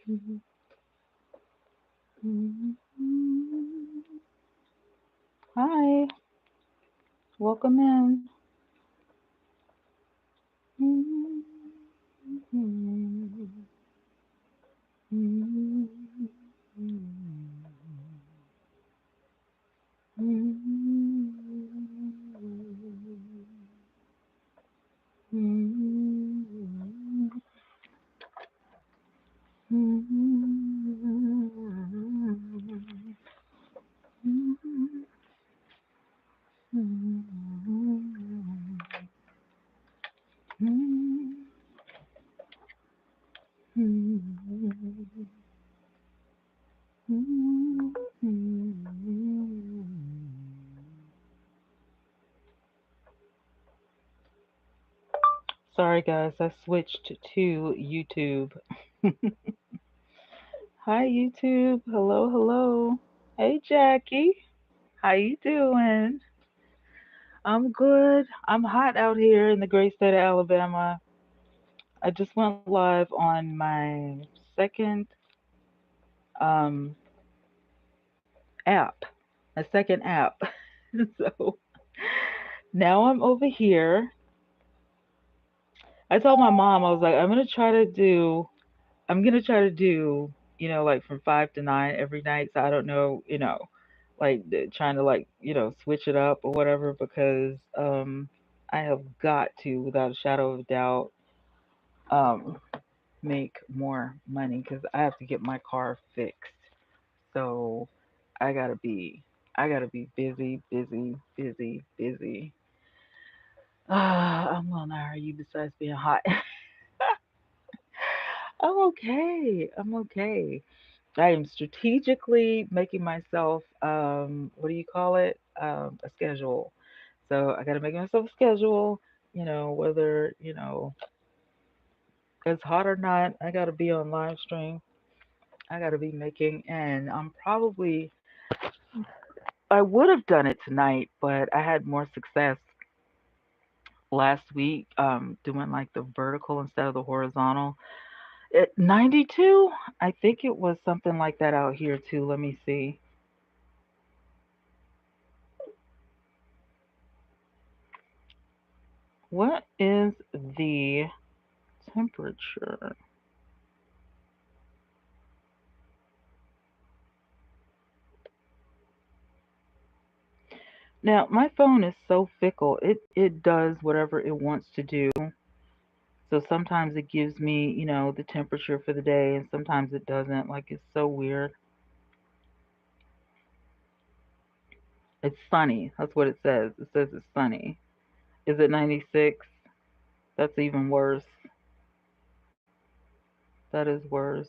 Mhm. Mhm. Hi, welcome in. Mhm. Sorry guys, I switched to YouTube. Hi YouTube. Hello, hello. Hey Jackie. How you doing? I'm good. I'm hot out here in the great state of Alabama. I just went live on my second um app. My second app. So now I'm over here. I told my mom I was like I'm gonna try to do, like from 5 to 9 every night. So I don't know, like trying to like, switch it up or whatever because I have got to, without a shadow of a doubt, um make more money because I have to get my car fixed. So I gotta be I gotta be busy, busy, busy, busy. I'm gonna hire you besides being hot. I'm okay. I'm okay. I am strategically making myself, what do you call it? A schedule. So I got to make myself a schedule, whether, it's hot or not, I got to be on live stream. I got to be making, and I would have done it tonight, but I had more success last week, doing like the vertical instead of the horizontal. 92, I think it was something like that out here too. Let me see. What is the temperature? Now, my phone is so fickle. It does whatever it wants to do. So sometimes it gives me, the temperature for the day and sometimes it doesn't. Like it's so weird. It's sunny. That's what it says. It says it's sunny. Is it 96? That's even worse. That is worse.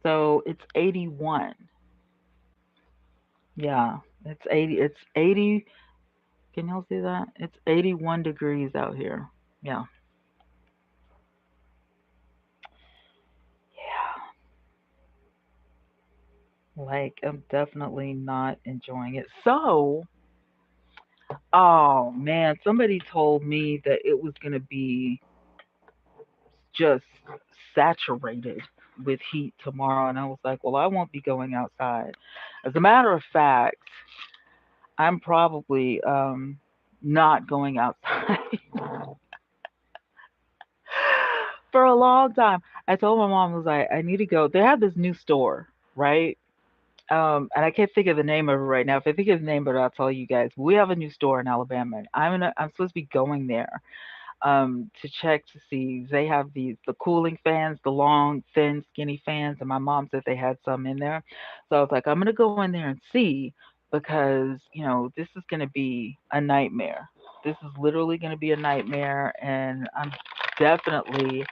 So it's 81. Yeah, it's 80. Can y'all see that? It's 81 degrees out here. Yeah. Yeah. Like, I'm definitely not enjoying it. So, oh man, somebody told me that it was going to be just saturated with heat tomorrow. And I was like, well, I won't be going outside. As a matter of fact, I'm probably not going outside for a long time. I told my mom, I was like, I need to go. They have this new store, right? And I can't think of the name of it right now. If I think of the name of it, I'll tell you guys. We have a new store in Alabama. I'm supposed to be going there to check to see. They have the cooling fans, the long, thin, skinny fans, and my mom said they had some in there. So I was like, I'm gonna go in there and see because this is gonna be a nightmare. This is literally gonna be a nightmare, and I'm definitely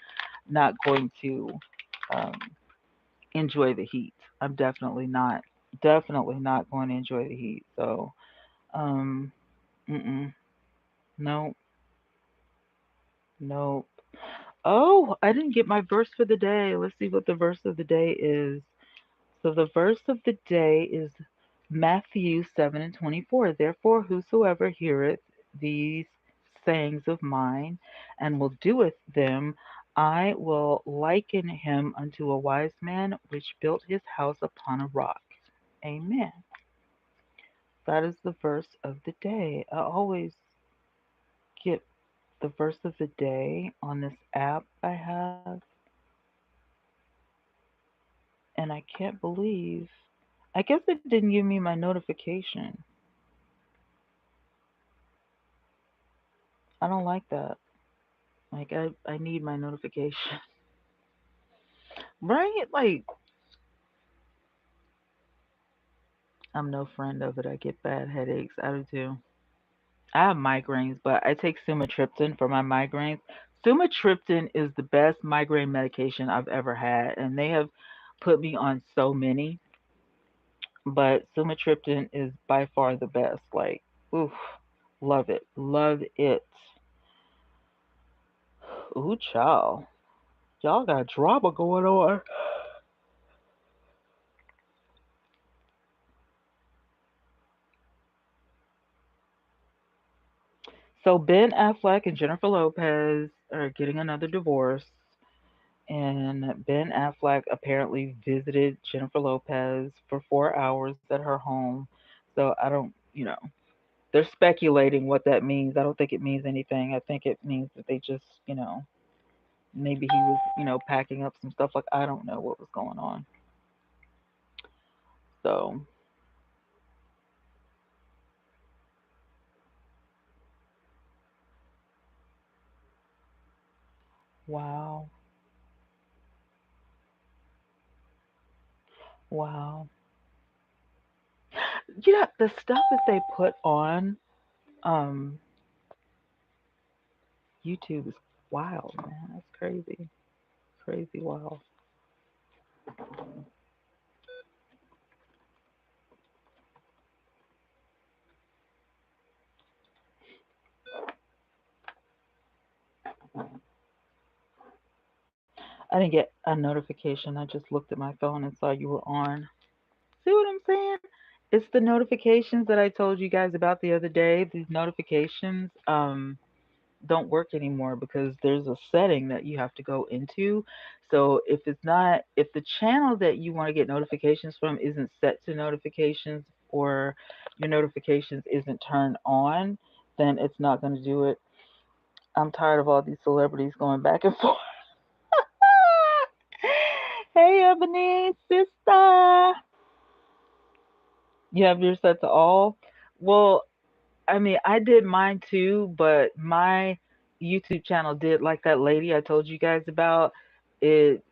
not going to um, enjoy the heat. I'm definitely not going to enjoy the heat. So, um, mm-mm, nope, nope. Oh, I didn't get my verse for the day. Let's see what the verse of the day is. So the verse of the day is Matthew 7:24. Therefore, whosoever heareth these sayings of mine and will doeth them, I will liken him unto a wise man which built his house upon a rock. Amen. That is the verse of the day. I always get the verse of the day on this app I have, and I can't believe. I guess it didn't give me my notification. I don't like that. Like I need my notification. Right? Like I'm no friend of it. I get bad headaches. I do too. I have migraines, but I take sumatriptan for my migraines. Sumatriptan is the best migraine medication I've ever had, and they have put me on so many, but sumatriptan is by far the best. Like, oof, love it, love it. Ooh, child, y'all got drama going on. So Ben Affleck and Jennifer Lopez are getting another divorce, and Ben Affleck apparently visited Jennifer Lopez for 4 hours at her home. So I don't, they're speculating what that means. I don't think it means anything. I think it means that they just, maybe he was, packing up some stuff. Like I don't know what was going on. So wow, wow. The stuff that they put on um YouTube is wild, man. That's crazy, crazy wild. I didn't get a notification. I just looked at my phone and saw you were on. See what I'm saying? It's the notifications that I told you guys about the other day. These notifications don't work anymore because there's a setting that you have to go into. So if the channel that you want to get notifications from isn't set to notifications, or your notifications isn't turned on, then it's not going to do it. I'm tired of all these celebrities going back and forth. Hey, Ebony, sister. You have yours set to all? Well, I mean, I did mine too, but my YouTube channel did, like that lady I told you guys about. It,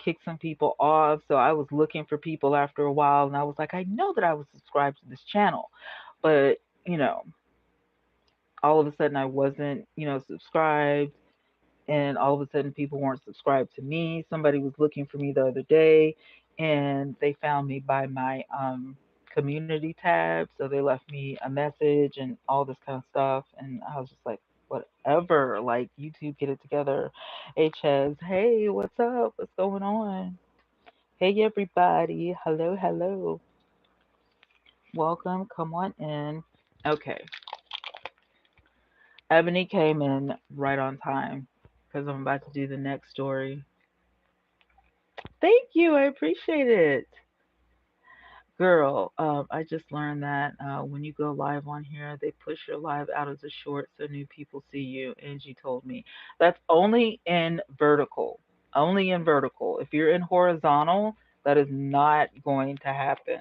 kicked some people off. So I was looking for people after a while, and I was like, I know that I was subscribed to this channel, but, you know, all of a sudden I wasn't, subscribed, and all of a sudden people weren't subscribed to me. Somebody was looking for me the other day, and they found me by my community tab. So they left me a message and all this kind of stuff, and I was just like, whatever. Like, YouTube, get it together. HS, hey, what's up? What's going on? Hey, everybody. Hello, hello. Welcome. Come on in. Okay. Ebony came in right on time because I'm about to do the next story. Thank you. I appreciate it. Girl, I just learned that when you go live on here, they push your live out as a short so new people see you. Angie told me that's only in vertical. Only in vertical. If you're in horizontal, that is not going to happen.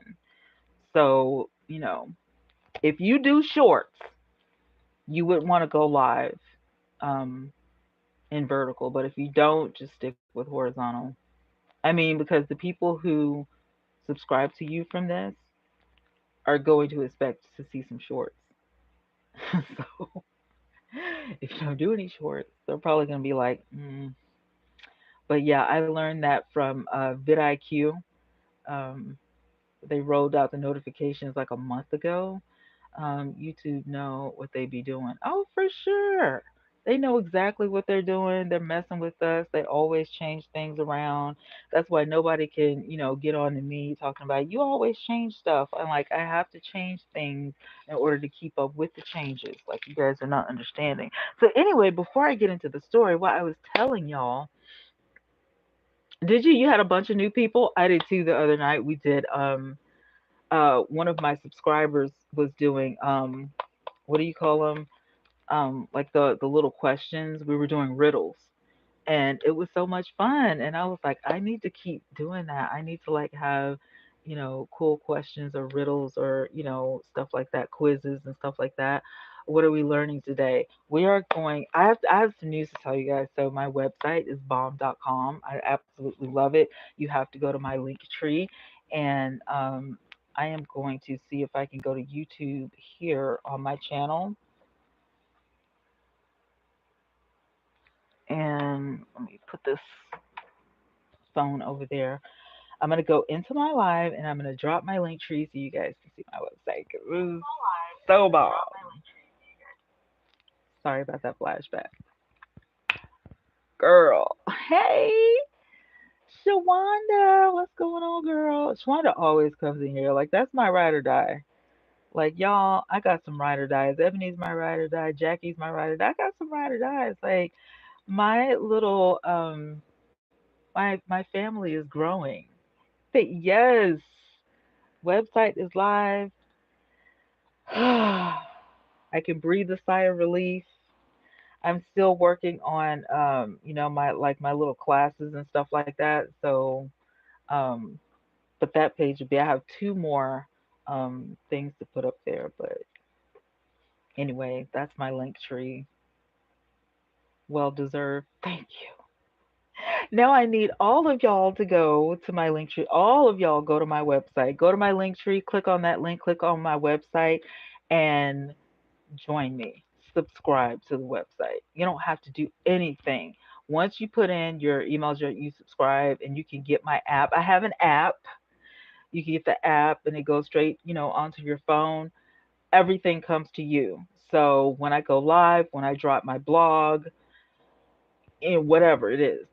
So, if you do shorts, you would want to go live um, in vertical. But if you don't, just stick with horizontal. I mean, because the people who subscribe to you from this are going to expect to see some shorts. So if you don't do any shorts, they're probably going to be like, mm. But yeah, I learned that from vidIQ. Um, they rolled out the notifications like a month ago. YouTube know what they be doing. Oh, for sure. They know exactly what they're doing. They're messing with us. They always change things around. That's why nobody can, get on to me talking about you always change stuff. I'm like, I have to change things in order to keep up with the changes. Like you guys are not understanding. So anyway, before I get into the story, what I was telling y'all Did you? You had a bunch of new people. I did too the other night. We did. One of my subscribers was doing what do you call them? Like the little questions. We were doing riddles, and it was so much fun. And I was like, I need to keep doing that. I need to like have, cool questions or riddles or stuff like that, quizzes and stuff like that. What are we learning today? We are going. I have some news to tell you guys. So my website is bomb.com. I absolutely love it. You have to go to my link tree, and I am going to see if I can go to YouTube here on my channel. And let me put this phone over there. I'm gonna go into my live and I'm gonna drop my link tree so you guys can see my website. 'Cause this is so bomb. Sorry about that flashback, girl. Hey, Shawanda, what's going on, girl? Shawanda always comes in here like that's my ride or die. Like y'all, I got some ride or dies. Ebony's my ride or die. Jackie's my ride or die. I got some ride or dies. Like my little my family is growing. But yes, website is live. I can breathe a sigh of relief. I'm still working on my like my little classes and stuff like that. So um but that page would be I have two more things to put up there. But anyway, that's my link tree. Well deserved. Thank you. Now I need all of y'all to go to my link tree. All of y'all go to my website. Go to my link tree, click on that link, click on my website, and join me. Subscribe to the website. You don't have to do anything. Once you put in your emails, you subscribe, and you can get my app. I have an app. You can get the app, and it goes straight, onto your phone. Everything comes to you. So when I go live, when I drop my blog, and whatever it is,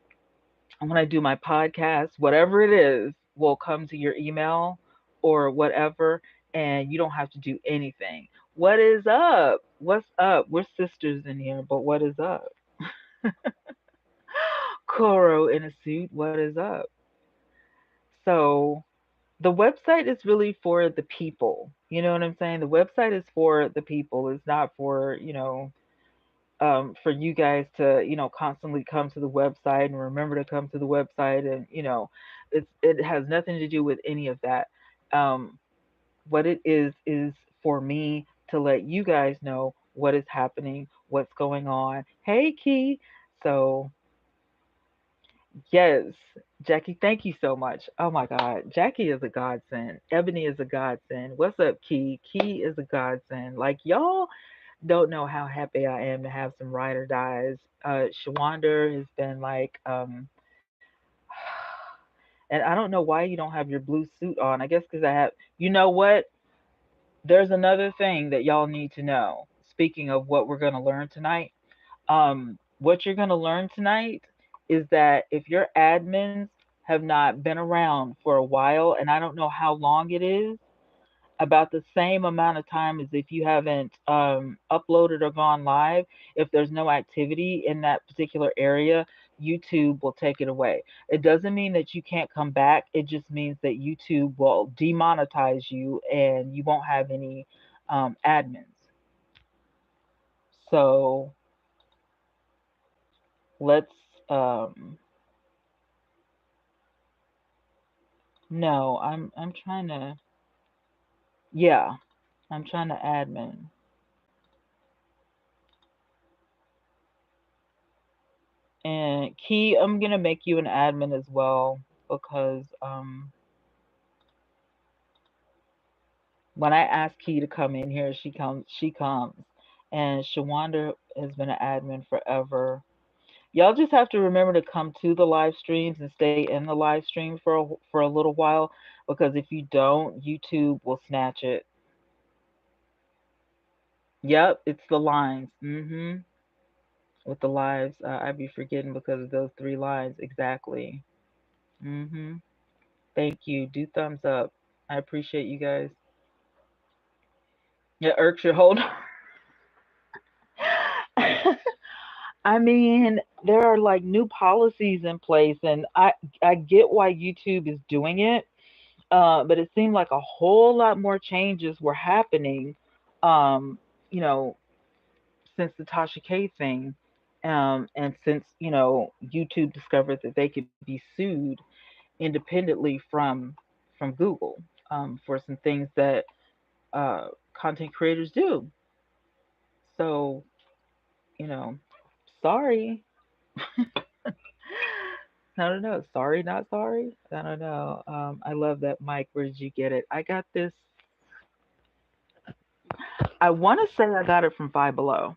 when I do my podcast, whatever it is, will come to your email or whatever, and you don't have to do anything. What is up? What's up? We're sisters in here, but what is up? Koro in a suit, what is up? So the website is really for the people. You know what I'm saying? The website is for the people. It's not for you guys to constantly come to the website and remember to come to the website, and it has nothing to do with any of that. um what it is for me to let you guys know what is happening, what's going on. Hey, Key. So yes, Jackie, thank you so much. Oh my God, Jackie is a godsend. Ebony is a godsend. What's up, Key? Key is a godsend. Like y'all don't know how happy I am to have some ride or dies. Shawander has been like, and I don't know why you don't have your blue suit on. I guess because I have. You know what? There's another thing that y'all need to know. Speaking of what we're gonna learn tonight, what you're gonna learn tonight is that if your admins have not been around for a while, and I don't know how long it is, about the same amount of time as if you haven't uploaded or gone live. If there's no activity in that particular area, YouTube will take it away. It doesn't mean that you can't come back. It just means that YouTube will demonetize you and you won't have any admins. So let's no, I'm trying to, yeah, I'm trying to admin. And Key, I'm gonna make you an admin as well because when I ask Key to come in here, she comes. She comes, and Shawanda has been an admin forever. Y'all just have to remember to come to the live streams and stay in the live stream for a little while, because if you don't, YouTube will snatch it. Yep, it's the lines. With the lives, I be forgetting because of those three lines exactly. Mhm. Thank you. Do thumbs up. I appreciate you guys. Yeah, irks your hold. I mean, there are like new policies in place, and I get why YouTube is doing it, but it seemed like a whole lot more changes were happening, um, you know, since the Tasha K thing, and since YouTube discovered that they could be sued independently from Google, for some things that content creators do. So you know, sorry. I don't know. Sorry, not sorry. I don't know. I love that, Mike. Where did you get it? I got this. I want to say I got it from Five Below.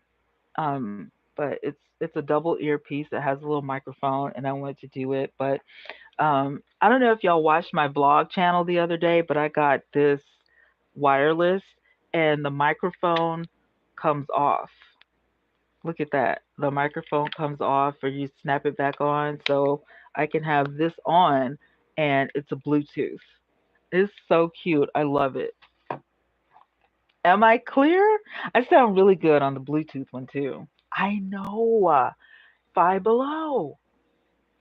But it's a double earpiece. It has a little microphone, and I wanted to do it. But I don't know if y'all watched my blog channel the other day, but I got this wireless, and the microphone comes off. Look at that. The microphone comes off, or you snap it back on, so I can have this on, and it's a Bluetooth. It's so cute. I love it. Am I clear? I sound really good on the Bluetooth one too. I know. Five Below.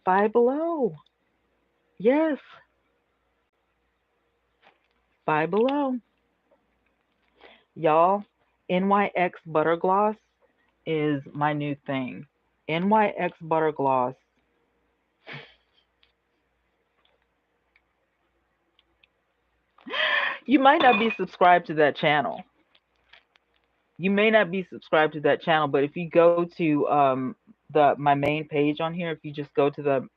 Five Below. Yes, Five Below. Y'all, NYX Butter Gloss is my new thing. NYX Butter Gloss. You might not be subscribed to that channel. You may not be subscribed to that channel, but if you go to the my main page on here, if you just go to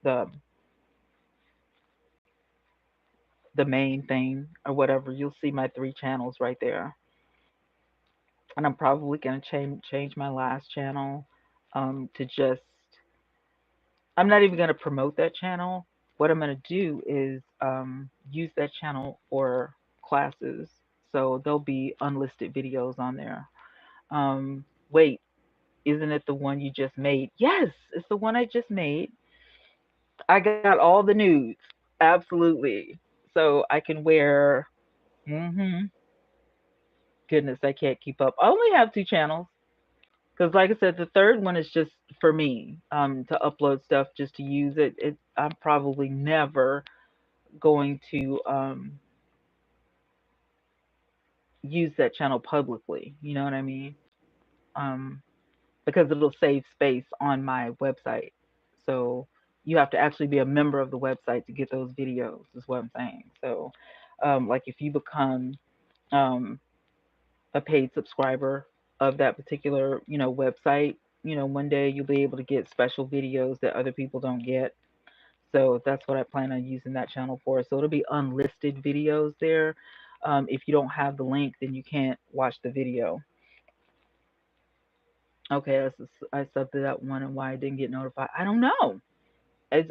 the main thing or whatever, you'll see my three channels right there. And I'm probably gonna change my last channel to just. I'm not even gonna promote that channel. What I'm gonna do is use that channel for classes, so there'll be unlisted videos on there. Wait, isn't it the one you just made? Yes, it's the one I just made. I got all the nudes. Absolutely. So I can wear. Hmm. Goodness, I can't keep up. I only have two channels because, like I said, the third one is just for me to upload stuff just to use it. I'm probably never going to use that channel publicly. You know what I mean? Um, because it'll save space on my website. So you have to actually be a member of the website to get those videos, is what I'm saying. So, like if you become um, a paid subscriber of that particular, website, one day you'll be able to get special videos that other people don't get. So that's what I plan on using that channel for. So it'll be unlisted videos there. If you don't have the link, then you can't watch the video. Okay, I subbed to that one, and why I didn't get notified. I don't know.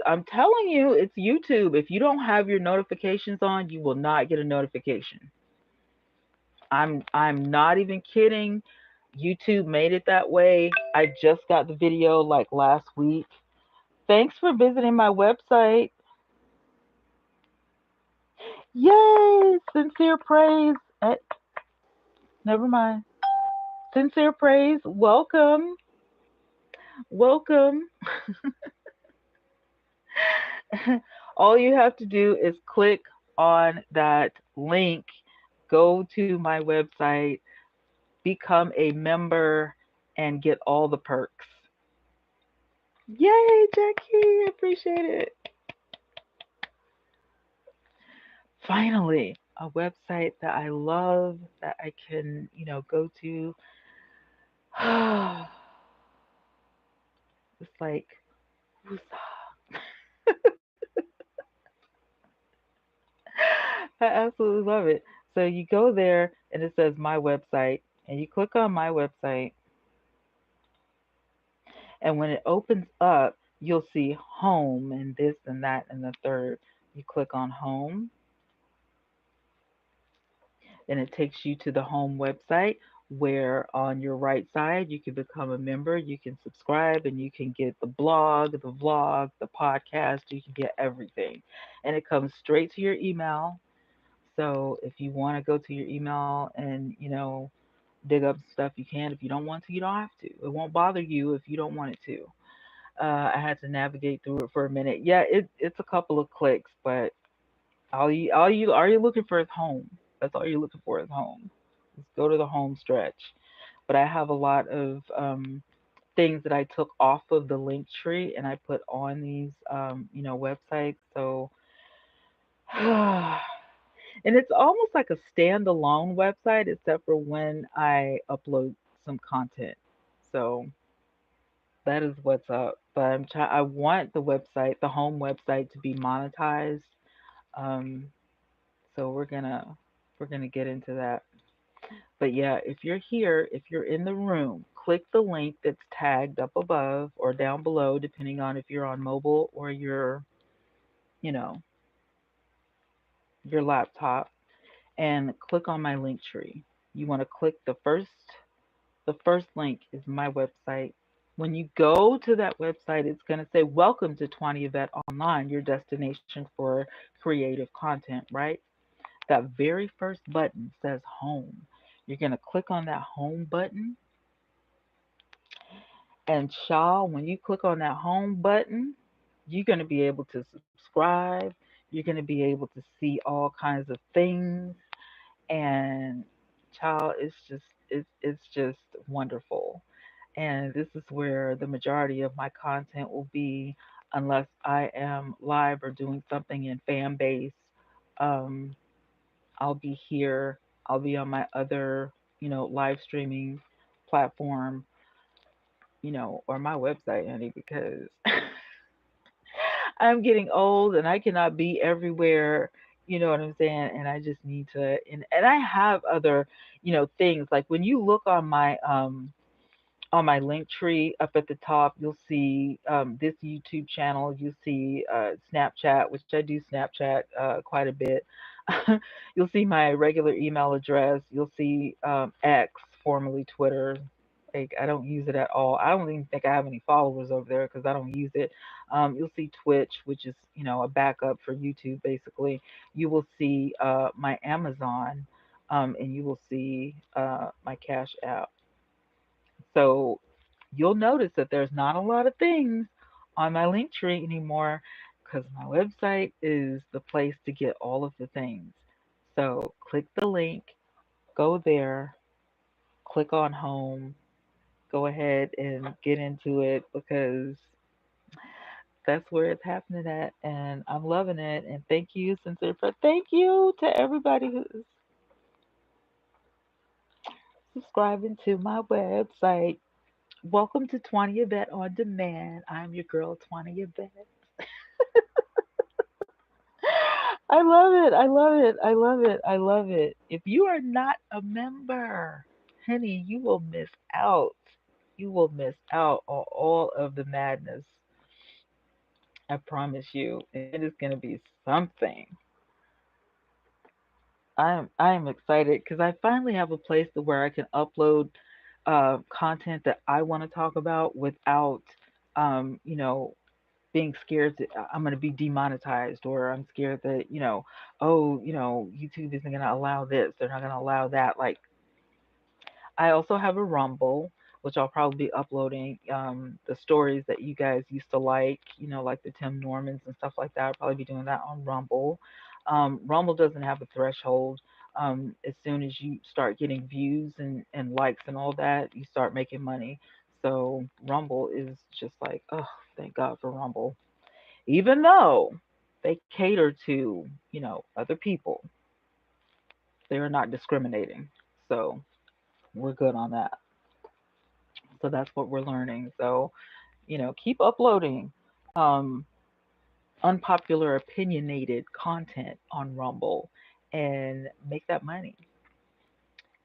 I'm telling you, it's YouTube. If you don't have your notifications on, you will not get a notification. I'm not even kidding. YouTube made it that way. I just got the video like last week. Thanks for visiting my website. Yay! Sincere praise. Never mind. Sincere praise. Welcome. Welcome. All you have to do is click on that link, go to my website, become a member, and get all the perks. Yay, Jackie! Appreciate it. Finally, a website that I love that I can, go to. It's like, woosah. I absolutely love it. So you go there and it says my website, and you click on my website, and when it opens up, you'll see home and this and that and the third. You click on home, and it takes you to the home website where on your right side you can become a member, you can subscribe, and you can get the blog, the vlog, the podcast, you can get everything. And it comes straight to your email. So if you want to go to your email and, dig up stuff, you can. If you don't want to, you don't have to. It won't bother you if you don't want it to. I had to navigate through it for a minute. Yeah, it's a couple of clicks, but all you are you looking for is home. That's all you're looking for is home. Just go to the home stretch. But I have a lot of things that I took off of the link tree and I put on these websites. So and it's almost like a standalone website except for when I upload some content. So that is what's up. But I want the website, the home website to be monetized. Um so we're gonna get into that. But yeah, if you're here, if you're in the room, click the link that's tagged up above or down below, depending on if you're on mobile or you know, your laptop, and click on my link tree. You want to click the first link is my website. When you go to that website, it's going to say, "Welcome to TwannaYvette Online, your destination for creative content," right? That very first button says home. You're going to click on that home button. And child, when you click on that home button, you're going to be able to subscribe. You're going to be able to see all kinds of things. And child, it's just wonderful. And this is where the majority of my content will be, unless I am live or doing something in fan base. Um, I'll be here. I'll be on my other, live streaming platform, or my website, honey, because I'm getting old and I cannot be everywhere. You know what I'm saying? And I just need to, and I have other, things like when you look on my link tree up at the top, you'll see this YouTube channel. You'll see Snapchat, which I do Snapchat quite a bit. You'll see my regular email address. You'll see X, formerly Twitter. Like, I don't use it at all. I don't even think I have any followers over there because I don't use it. You'll see Twitch, which is a backup for YouTube, basically. You will see my Amazon, and you will see my Cash App. So you'll notice that there's not a lot of things on my link tree anymore because my website is the place to get all of the things. So click the link, go there, click on home, go ahead and get into it because that's where it's happening at. And I'm loving it. And thank you, sincere. Thank you to everybody who's subscribing to my website. Welcome to TwannaYvette on Demand. I'm your girl, TwannaYvette. I love it. I love it. I love it. I love it. If you are not a member, honey, you will miss out. You will miss out on all of the madness. I promise you. And it is going to be something. I am excited because I finally have a place to where I can upload content that I want to talk about without, being scared that I'm going to be demonetized, or I'm scared that, oh, YouTube isn't going to allow this, they're not going to allow that. Like, I also have a Rumble, which I'll probably be uploading the stories that you guys used to like the Tim Normans and stuff like that. I'll probably be doing that on Rumble. Rumble doesn't have a threshold. As soon as you start getting views and likes and all that, you start making money. So Rumble is just like, oh, thank God for Rumble. Even though they cater to, other people, they are not discriminating. So we're good on that. So that's what we're learning. So, keep uploading um, unpopular, opinionated content on Rumble and make that money.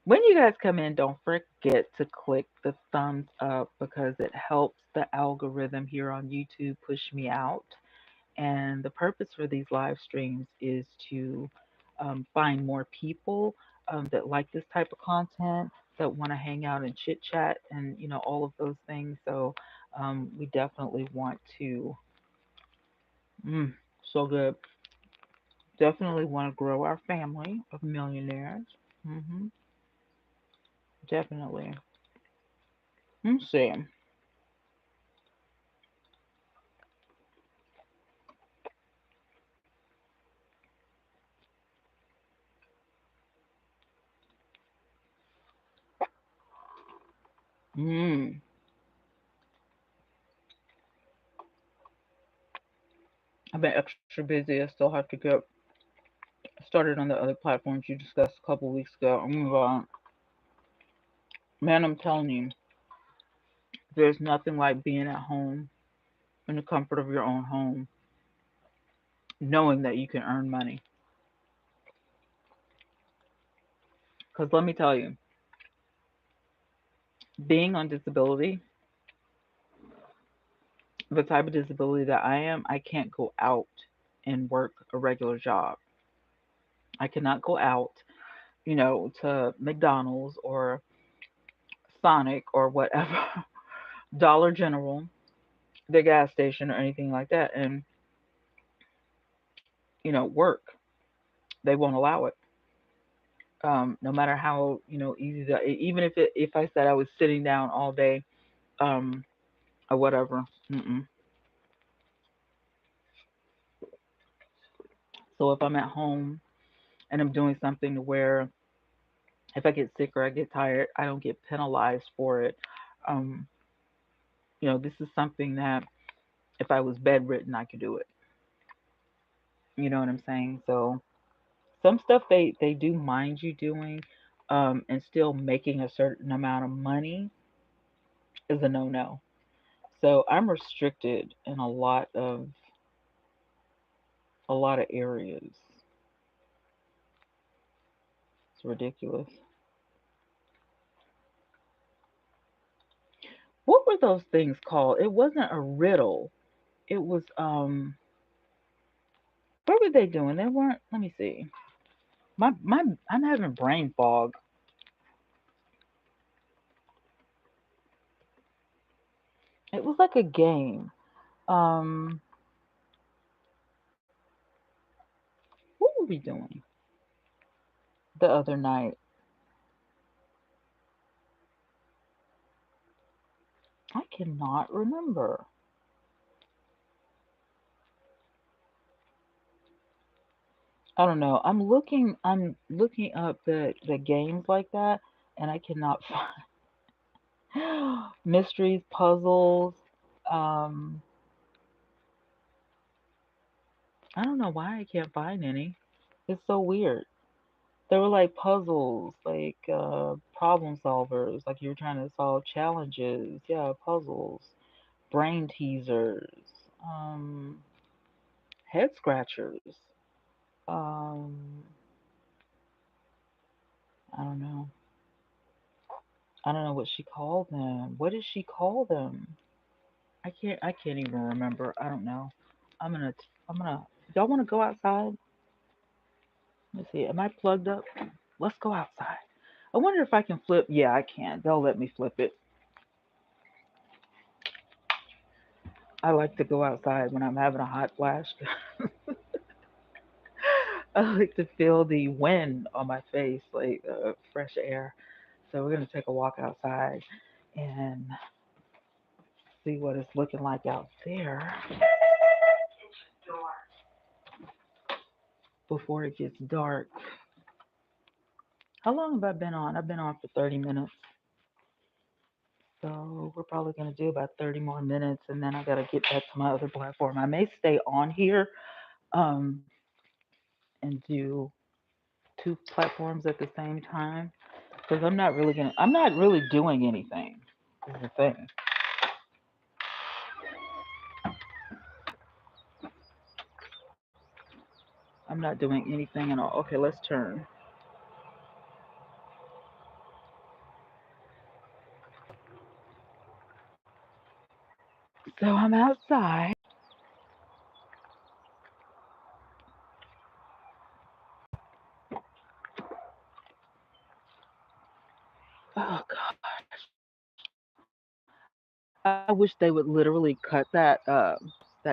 When you guys come in, don't forget to click the thumbs up because it helps the algorithm here on YouTube push me out. And the purpose for these live streams is to find more people that like this type of content, that want to hang out and chit chat, and all of those things. So we definitely want to, mm, so good. Definitely want to grow our family of millionaires. Hmm. Definitely. Let's see. Mm. I've been extra busy. I still have to get started on the other platforms you discussed a couple weeks ago. Man, I'm telling you, there's nothing like being at home in the comfort of your own home, knowing that you can earn money. Because let me tell you, being on disability, the type of disability that I am, I can't go out and work a regular job. I cannot go out, to McDonald's or Sonic or whatever, Dollar General, the gas station, or anything like that, and work. They won't allow it. No matter how easy that, even if I said I was sitting down all day, um, or whatever. Mm-mm. So if I'm at home and I'm doing something to where if I get sick or I get tired, I don't get penalized for it. Um, this is something that if I was bedridden, I could do it. You know what I'm saying? So some stuff they do mind you doing, and still making a certain amount of money is a no-no. So I'm restricted in a lot of areas. It's ridiculous. What were those things called? It wasn't a riddle. It was what were they doing? They weren't. Let me see. My I'm having brain fog. It was like a game. Um, what were we doing the other night? I cannot remember. I don't know. I'm looking up the games like that, and I cannot find mysteries, puzzles. Um, I don't know why I can't find any. It's so weird. They were like puzzles, like problem solvers, like you were trying to solve challenges. Yeah, puzzles, brain teasers, um, head scratchers. Um, I don't know. I don't know what she called them. What did she call them? I can't even remember. I don't know. I'm gonna y'all wanna go outside? Let's see, am I plugged up? Let's go outside. I wonder if I can flip. Yeah, I can. They'll let me flip it. I like to go outside when I'm having a hot flash. I like to feel the wind on my face, like fresh air. So we're gonna take a walk outside and see what it's looking like out there before it gets dark. How long have I been on? I've been on for 30 minutes. So we're probably going to do about 30 more minutes and then I got to get back to my other platform. I may stay on here um, and do two platforms at the same time because I'm not really doing anything. Is the thing. I'm not doing anything at all. Okay, let's turn. So I'm outside. Oh gosh, I wish they would literally cut that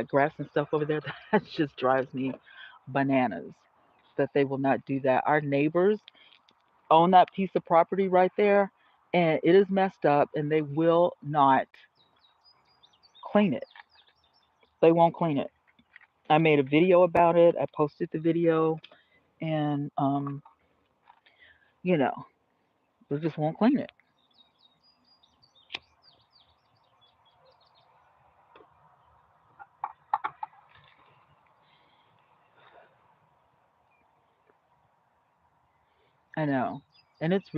grass and stuff over there. That just drives me bananas. That they will not do that. Our neighbors own that piece of property right there, and it is messed up, and they will not clean it. They won't clean it. I made a video about it. I posted the video, and you know, they just won't clean it. I know. And it's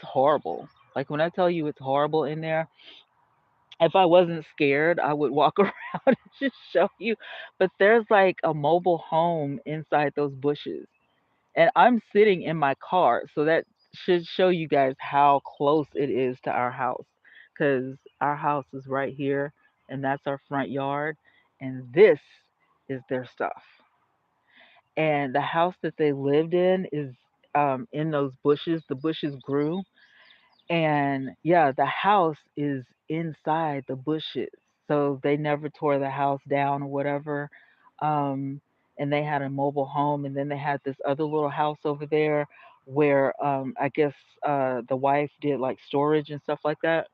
horrible. Like when I tell you it's horrible in there, if I wasn't scared, I would walk around and just show you. But there's like a mobile home inside those bushes. And I'm sitting in my car, so that should show you guys how close it is to our house. Because our house is right here, and that's our front yard. And this is their stuff. And the house that they lived in is in those bushes. The bushes grew, and yeah, the house is inside the bushes. So they never tore the house down or whatever. Um, and they had a mobile home, and then they had this other little house over there where I guess the wife did like storage and stuff like that.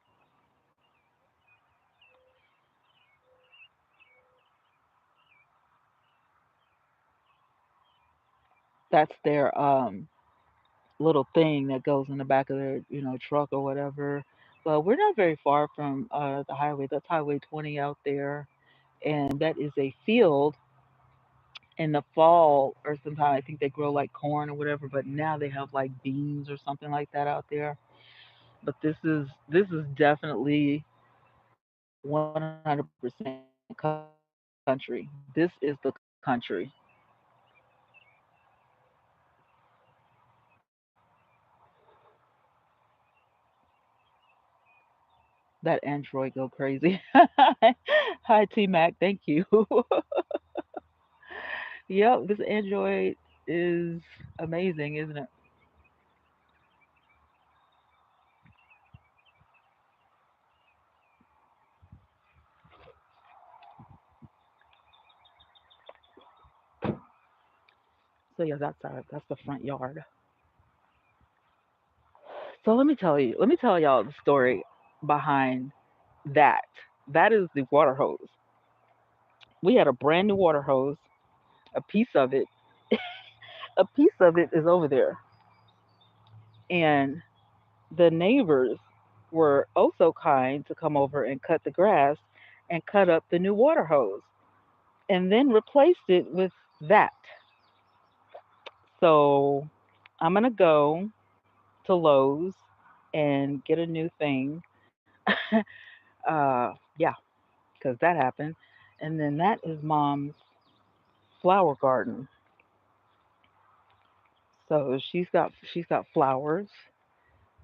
That's their little thing that goes in the back of their, truck or whatever. But we're not very far from the highway. That's Highway 20 out there, and that is a field. In the fall or sometime I think they grow like corn or whatever, but now they have like beans or something like that out there. But this is definitely 100% country. This is the country. That Android go crazy. Hi T Mac, thank you. Yep, this Android is amazing, isn't it? So yeah, that's the front yard. So let me tell y'all the story behind that. That is the water hose. We had a brand new water hose. A piece of it, a piece of it is over there, and the neighbors were also kind to come over and cut the grass and cut up the new water hose, and then replaced it with that. So I'm gonna go to Lowe's and get a new thing. Yeah, because that happened. And then that is mom's flower garden. So she's got flowers.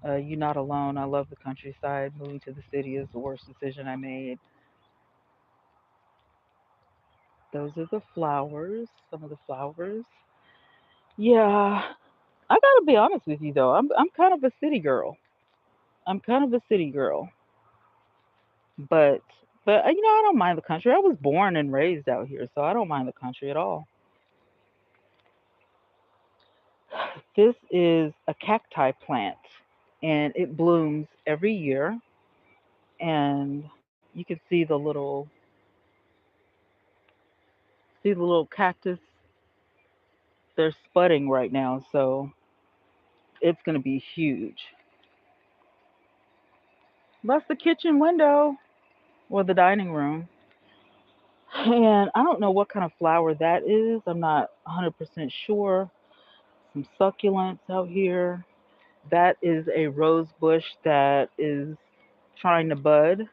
You're not alone. I love the countryside. Moving to the city is the worst decision I made. Those are the flowers. Some of the flowers. Yeah, I gotta be honest with you though. I'm kind of a city girl. I'm kind of a city girl, but I don't mind the country. I was born and raised out here, so I don't mind the country at all. This is a cacti plant, and it blooms every year. And you can see the little cactus. They're spudding right now, so it's going to be huge. That's the kitchen window or the dining room. And I don't know what kind of flower that is. I'm not 100% sure. Some succulents out here. That is a rose bush that is trying to bud.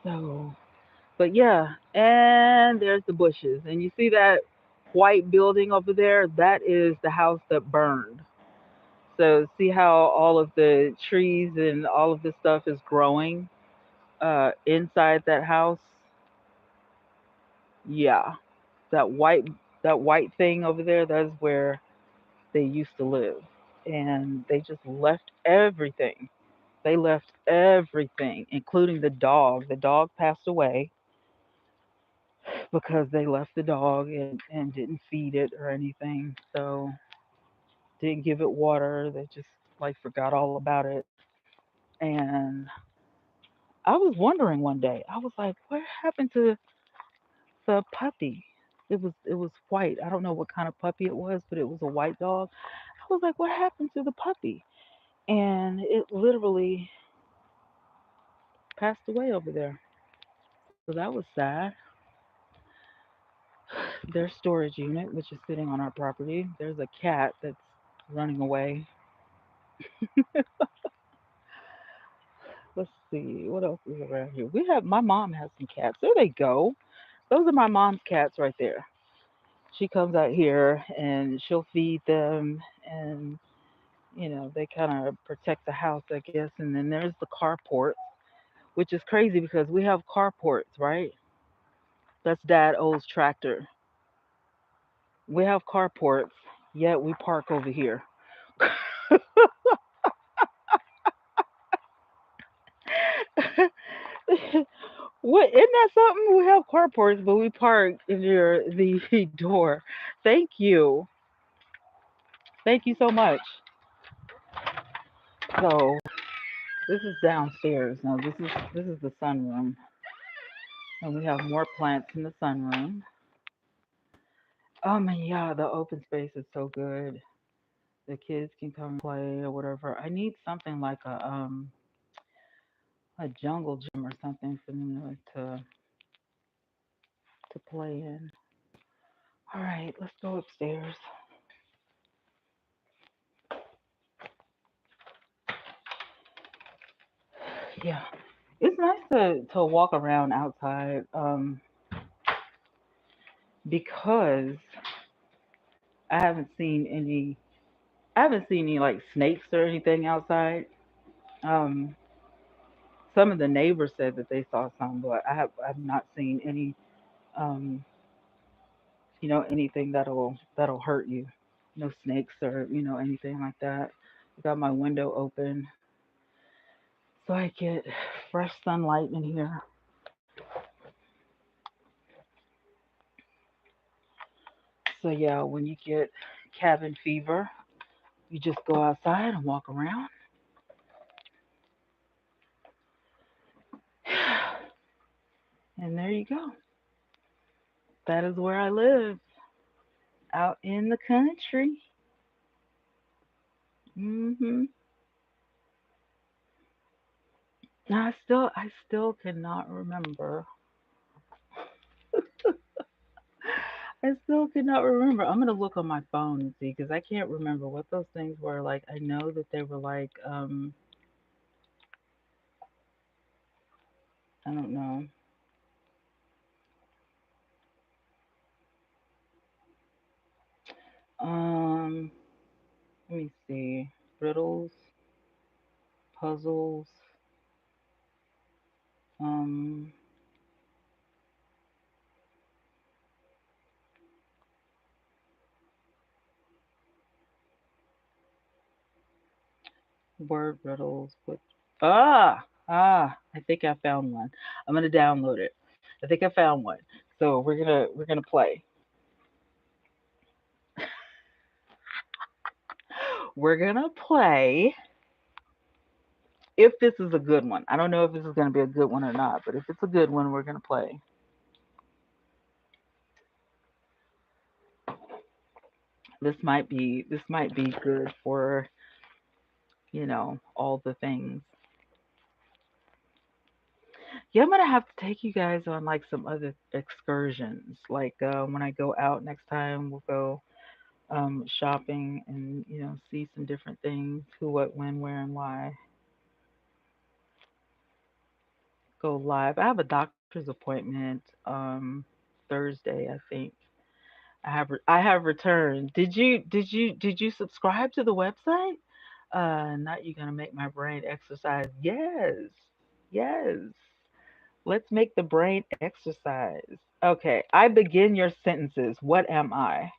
So, but yeah, and there's the bushes. And you see that white building over there? That is the house that burned. So, see how all of the trees and all of this stuff is growing inside that house? Yeah, that white that white thing over there, that's where they used to live. And they just left everything. They left everything, including the dog. The dog passed away because they left the dog and didn't feed it or anything. So didn't give it water. They just like forgot all about it. And I was wondering one day, I was like, what happened to the puppy? It was white. I don't know what kind of puppy it was, but it was a white dog. I was like, what happened to the puppy? And it literally passed away over there. So that was sad. their storage unit, which is sitting on our property. There's a cat that's running away. Let's see what else is around here. We have my mom has some cats. There they go. Those are my mom's cats right there. She comes out here and she'll feed them, and they kind of protect the house, I guess. And then there's the carport, which is crazy because we have carports, right? That's Dad O's tractor. We have carports, yet we park over here. What, isn't that something? We have carports, but we park near the door. Thank you. Thank you so much. So this is downstairs. Now this is the sunroom, and we have more plants in the sunroom. Oh my yeah, the open space is so good. The kids can come and play or whatever. I need something like a jungle gym or something for them to play in. All right, let's go upstairs. Yeah, it's nice to walk around outside because I haven't seen any I haven't seen any like snakes or anything outside. Um, some of the neighbors said that they saw some, but I've not seen any um, anything that'll hurt you. No snakes or anything like that. I got my window open so I get fresh sunlight in here. So yeah, when you get cabin fever, you just go outside and walk around. And there you go. That is where I live, out in the country. Mhm. Now I still cannot remember. I still cannot remember. I'm gonna look on my phone and see because I can't remember what those things were. Like I know that they were like I don't know. Um let me see. Riddles, puzzles, um word riddles. What? I think I found one. I'm gonna download it. I think I found one. So we're gonna play. We're gonna play if this is a good one. I don't know if this is gonna be a good one or not, but if it's a good one, we're gonna play. This might be good for all the things. Yeah, I'm gonna have to take you guys on like some other excursions. Like when I go out next time, we'll go shopping and see some different things, who, what, when, where, and why. Go live. I have a doctor's appointment Thursday, I think. I have returned. Did you subscribe to the website? Not you gonna make my brain exercise. Yes. Yes. Let's make the brain exercise. Okay. I begin your sentences. What am I?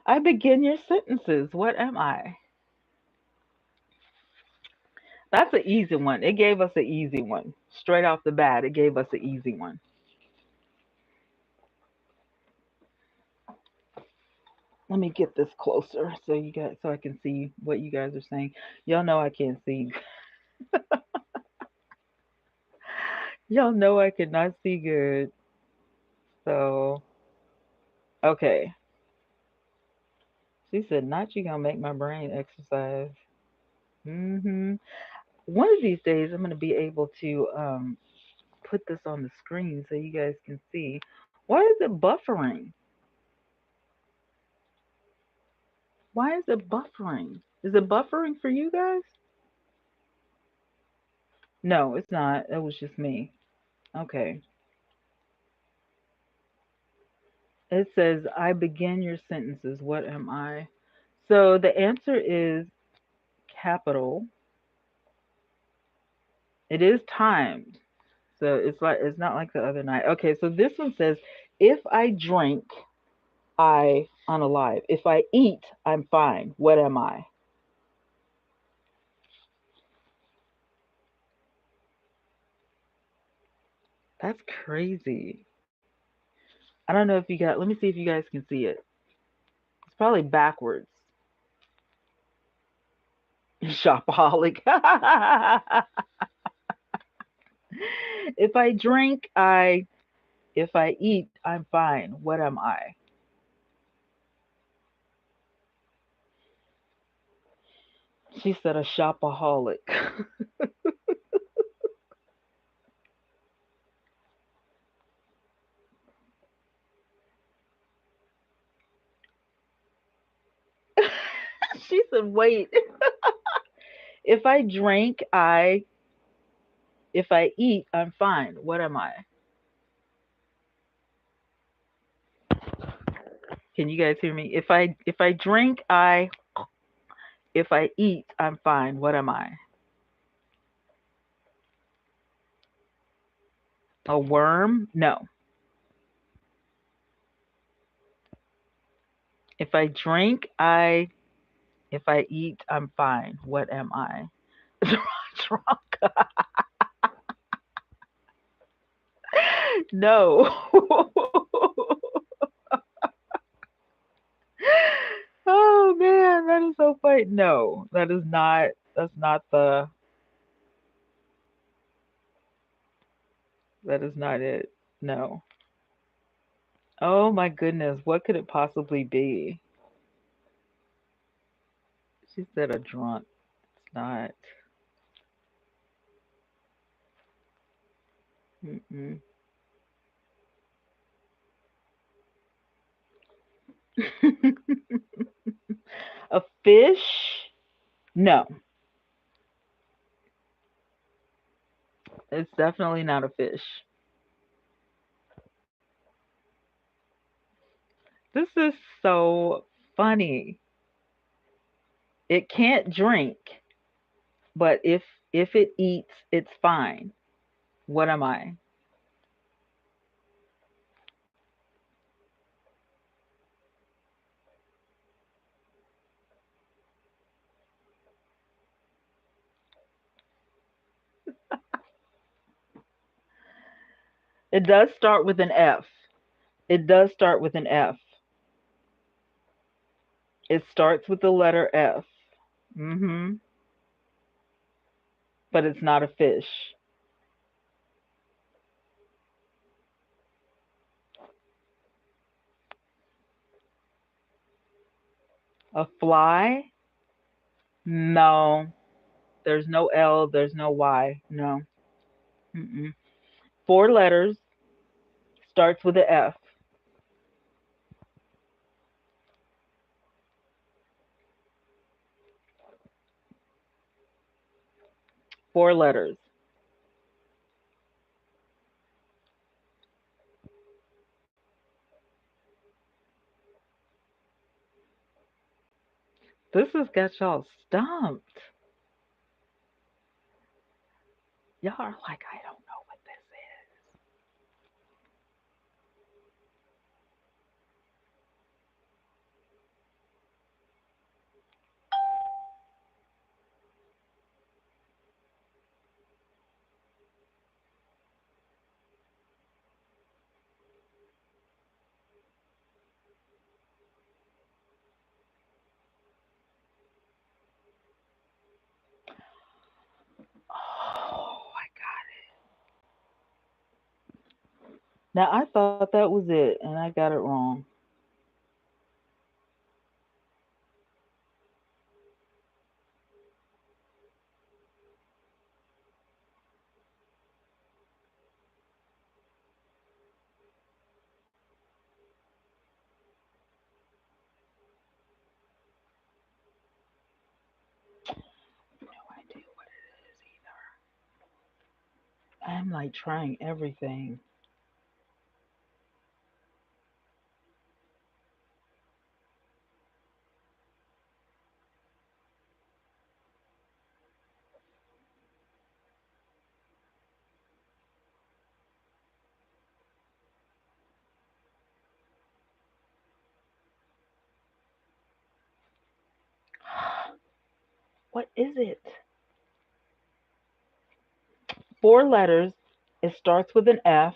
I begin your sentences. What am I? That's an easy one. It gave us an easy one. Straight off the bat, it gave us an easy one. Let me get this closer so I can see what you guys are saying. Y'all know I can't see. Y'all know I cannot see good. So, okay. She said, "Not you gonna make my brain exercise." One of these days, I'm gonna be able to put this on the screen so you guys can see. Why is it buffering? Why is it buffering? Is it buffering for you guys? No, it's not. It was just me. Okay. It says, "I begin your sentences. What am I?" So the answer is capital. It is timed. So it's not like the other night. Okay, so this one says, "If I drink, I unalive. If I eat, I'm fine. What am I?" That's crazy. I don't know if you got. Let me see if you guys can see it. It's probably backwards. Shopaholic. If I drink, I. If I eat, I'm fine. What am I? She said a shopaholic. She said, "Wait. If I drink, I. If I eat, I'm fine. What am I?" Can you guys hear me? If I drink, I. If I eat, I'm fine. What am I? A worm? No. If I drink, I. If I eat, I'm fine. What am I? Drunk. No. Oh man, that is so funny. No, that is not. That's not the. That is not it. No. Oh my goodness, what could it possibly be? She said a drunk. It's not. Mm-mm. A fish? No, it's definitely not a fish. This is so funny. It can't drink, but if it eats, it's fine. What am I? It does start with an F. It does start with an F. It starts with the letter F. Mhm. But it's not a fish. A fly? No. There's no L, there's no Y. No. Mm-mm. Four letters, starts with a F. Four letters. This has got y'all stumped. Y'all are like, I don't know what this is. Oh, I got it. Now I thought that was it, and I got it wrong. I'm like trying everything. What is it? 4 letters. It starts with an F.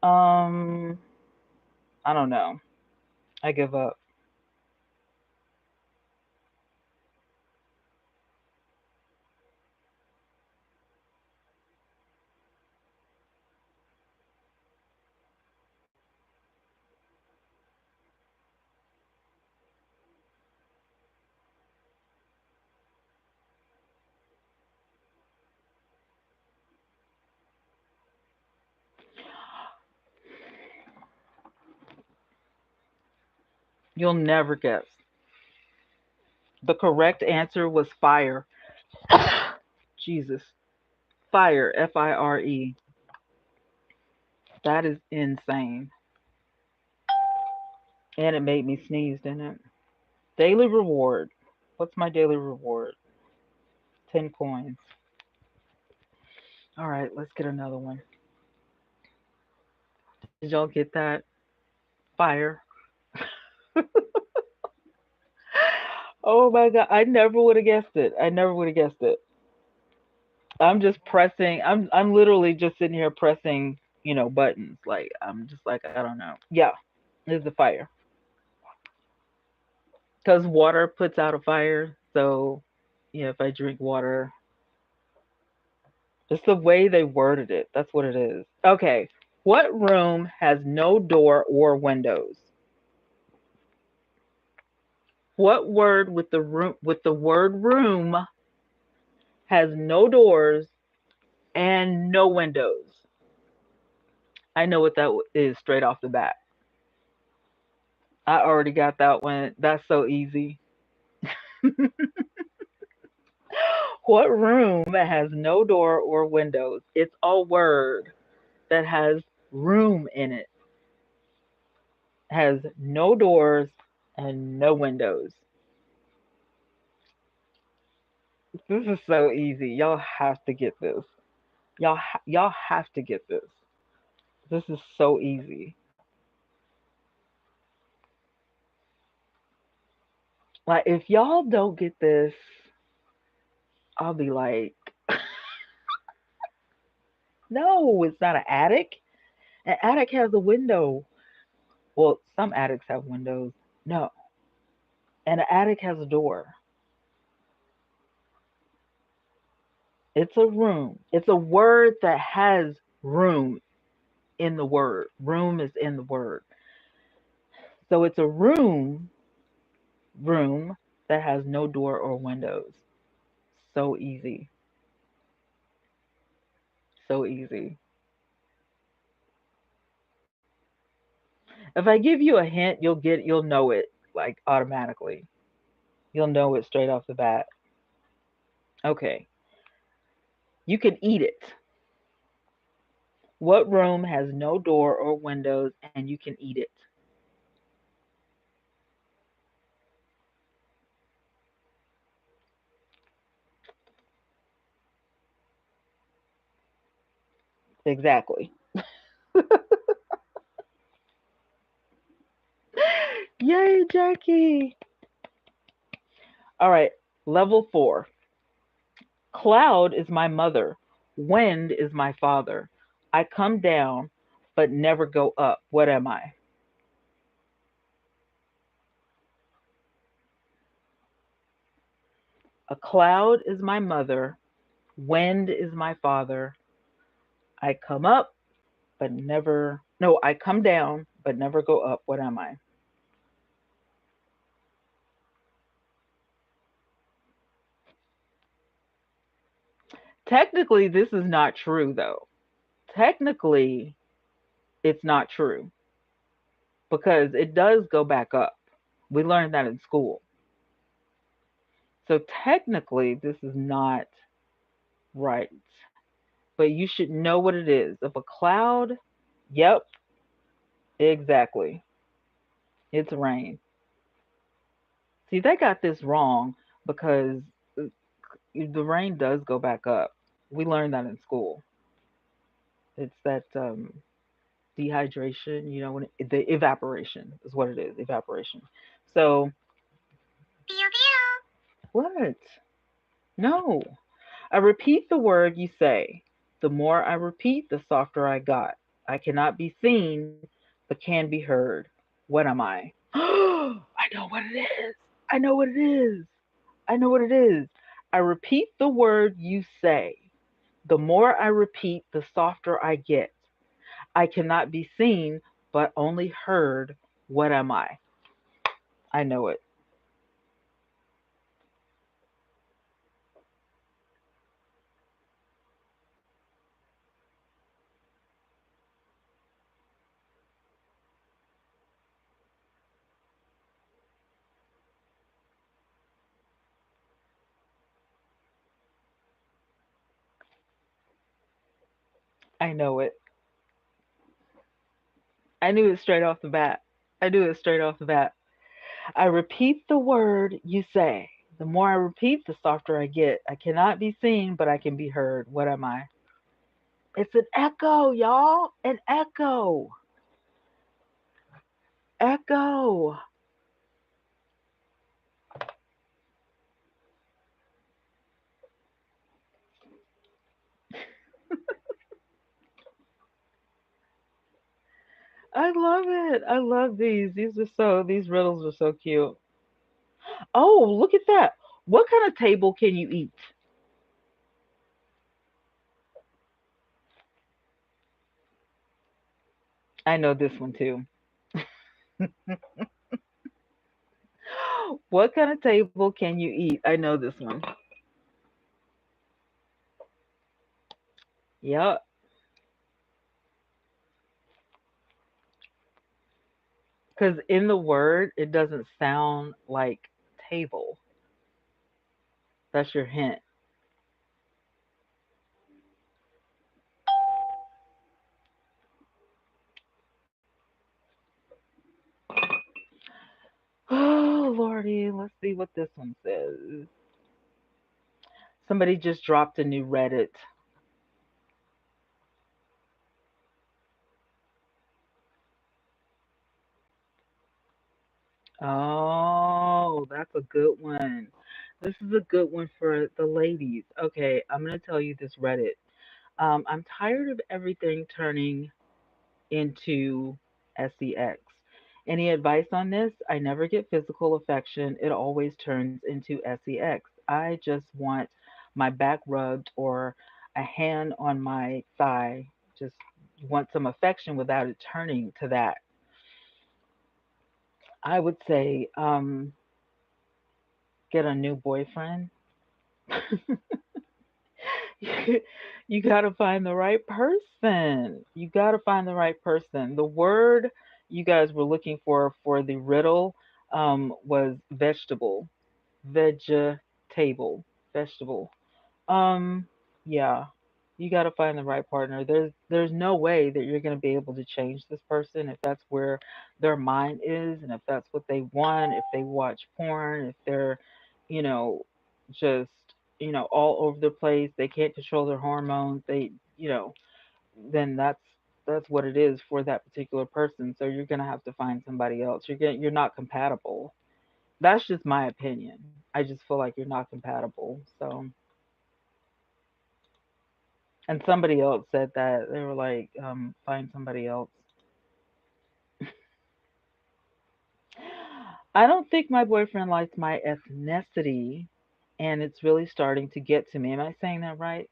Um, I don't know. I give up. You'll never guess. The correct answer was fire. Jesus. Fire. Fire. That is insane. And it made me sneeze, didn't it? Daily reward. What's my daily reward? 10 coins. All right, let's get another one. Did y'all get that? Fire. Oh my God. I never would have guessed it. I never would have guessed it. I'm just pressing. I'm literally just sitting here pressing, buttons. Like I'm just like, I don't know. Yeah, it's the fire. Because water puts out a fire. So, yeah, if I drink water, just the way they worded it. That's what it is. Okay. What room has no door or windows? What word with the word room has no doors and no windows? I know what that is straight off the bat. I already got that one. That's so easy. What room has no door or windows? It's a word that has room in it, has no doors and no windows. This is so easy. Y'all have to get this. Y'all have to get this. This is so easy. Like if y'all don't get this, I'll be like, no, it's not an attic. An attic has a window. Well, some attics have windows. No, and an attic has a door. It's a room. It's a word that has room in the word. Room is in the word. So it's a room that has no door or windows. So easy. So easy. If I give you a hint, you'll know it like automatically. You'll know it straight off the bat. Okay. You can eat it. What room has no door or windows and you can eat it? Exactly. Yay, Jackie. All right. Level 4. Cloud is my mother. Wind is my father. I come down, but never go up. What am I? A cloud is my mother. Wind is my father. I come up, but never. No, I come down, but never go up. What am I? Technically, this is not true, though. Technically, it's not true because it does go back up. We learned that in school. So technically, this is not right. but you should know what it is. Of a cloud, yep, exactly. It's rain. See, they got this wrong because the rain does go back up. We learned that in school. It's that dehydration, when the evaporation is what it is, evaporation. So, what? No. I repeat the word you say. The more I repeat, the softer I got. I cannot be seen, but can be heard. What am I? I know what it is. I know what it is. I know what it is. I repeat the word you say. The more I repeat, the softer I get. I cannot be seen, but only heard. What am I? I know it. I know it. I knew it straight off the bat. I knew it straight off the bat. I repeat the word you say. The more I repeat, the softer I get. I cannot be seen, but I can be heard. What am I? It's an echo, y'all. An echo. Echo. I love it. I love these. These riddles are so cute. Oh, look at that. What kind of table can you eat? I know this one too. What kind of table can you eat? I know this one. Yep. Because in the word, it doesn't sound like table. That's your hint. Oh, Lordy. Let's see what this one says. Somebody just dropped a new Reddit. Oh, that's a good one. This is a good one for the ladies. Okay, I'm going to tell you this Reddit. I'm tired of everything turning into sex. Any advice on this? I never get physical affection. It always turns into sex. I just want my back rubbed or a hand on my thigh. Just want some affection without it turning to that. I would say get a new boyfriend. You got to find the right person. You got to find the right person. The word you guys were looking for the riddle was vegetable, vegetable, vegetable. Um, yeah, you got to find the right partner. There's no way that you're going to be able to change this person if that's where their mind is, and if that's what they want. If they watch porn, if they're, you know, just all over the place, they can't control their hormones. Then that's what it is for that particular person. So you're going to have to find somebody else. You're not compatible. That's just my opinion. I just feel like you're not compatible. So and somebody else said that they were like, find somebody else. I don't think my boyfriend likes my ethnicity, and it's really starting to get to me. Am I saying that right?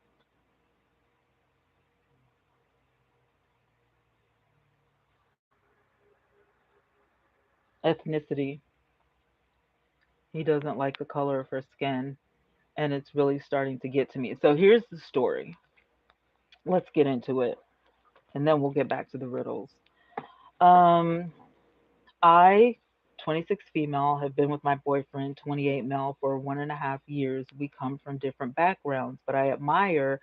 Ethnicity. He doesn't like the color of her skin, and it's really starting to get to me. So here's the story. Let's get into it, and then we'll get back to the riddles. Um, I, 26 female, have been with my boyfriend, 28 male, for 1.5 years. We come from different backgrounds, but I admire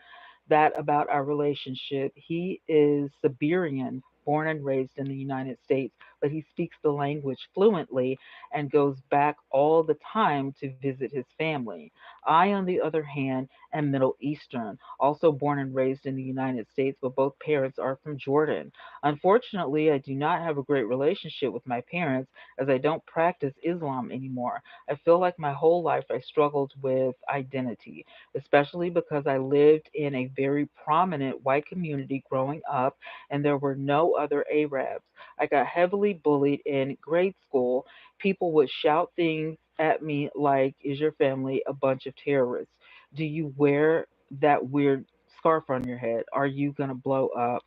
that about our relationship. He is Siberian, born and raised in the United States, but he speaks the language fluently and goes back all the time to visit his family. I, on the other hand, am Middle Eastern, also born and raised in the United States, but both parents are from Jordan. Unfortunately, I do not have a great relationship with my parents as I don't practice Islam anymore. I feel like my whole life I struggled with identity, especially because I lived in a very prominent white community growing up and there were no other Arabs. I got heavily bullied in grade school. People would shout things at me like, "Is your family a bunch of terrorists? Do you wear that weird scarf on your head? Are you going to blow up?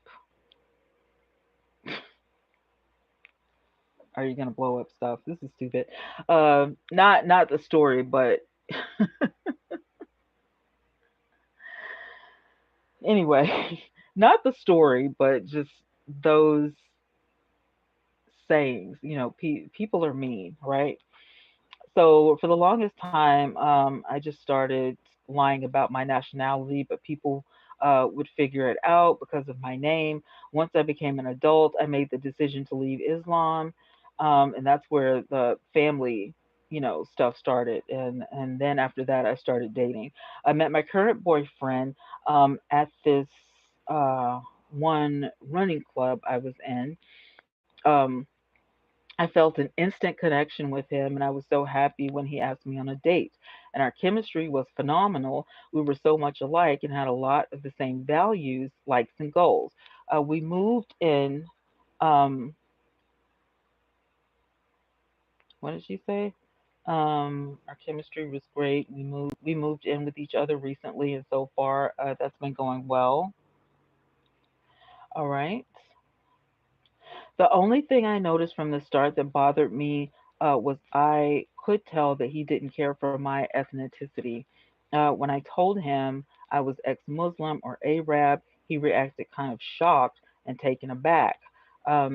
Are you going to blow up stuff?" This is stupid. Not the story, but anyway, not the story, but just those sayings. People are mean, right? So for the longest time, I just started lying about my nationality, but people would figure it out because of my name. Once I became an adult, I made the decision to leave Islam, and that's where the family, stuff started. And then after that, I started dating. I met my current boyfriend at this one running club I was in. Um, I felt an instant connection with him, and I was so happy when he asked me on a date. And our chemistry was phenomenal. We were so much alike and had a lot of the same values, likes, and goals. We moved in. Um, what did she say? Our chemistry was great. We moved in with each other recently, and so far that's been going well. All right. The only thing I noticed from the start that bothered me was I could tell that he didn't care for my ethnicity. When I told him I was ex Muslim or Arab, he reacted kind of shocked and taken aback.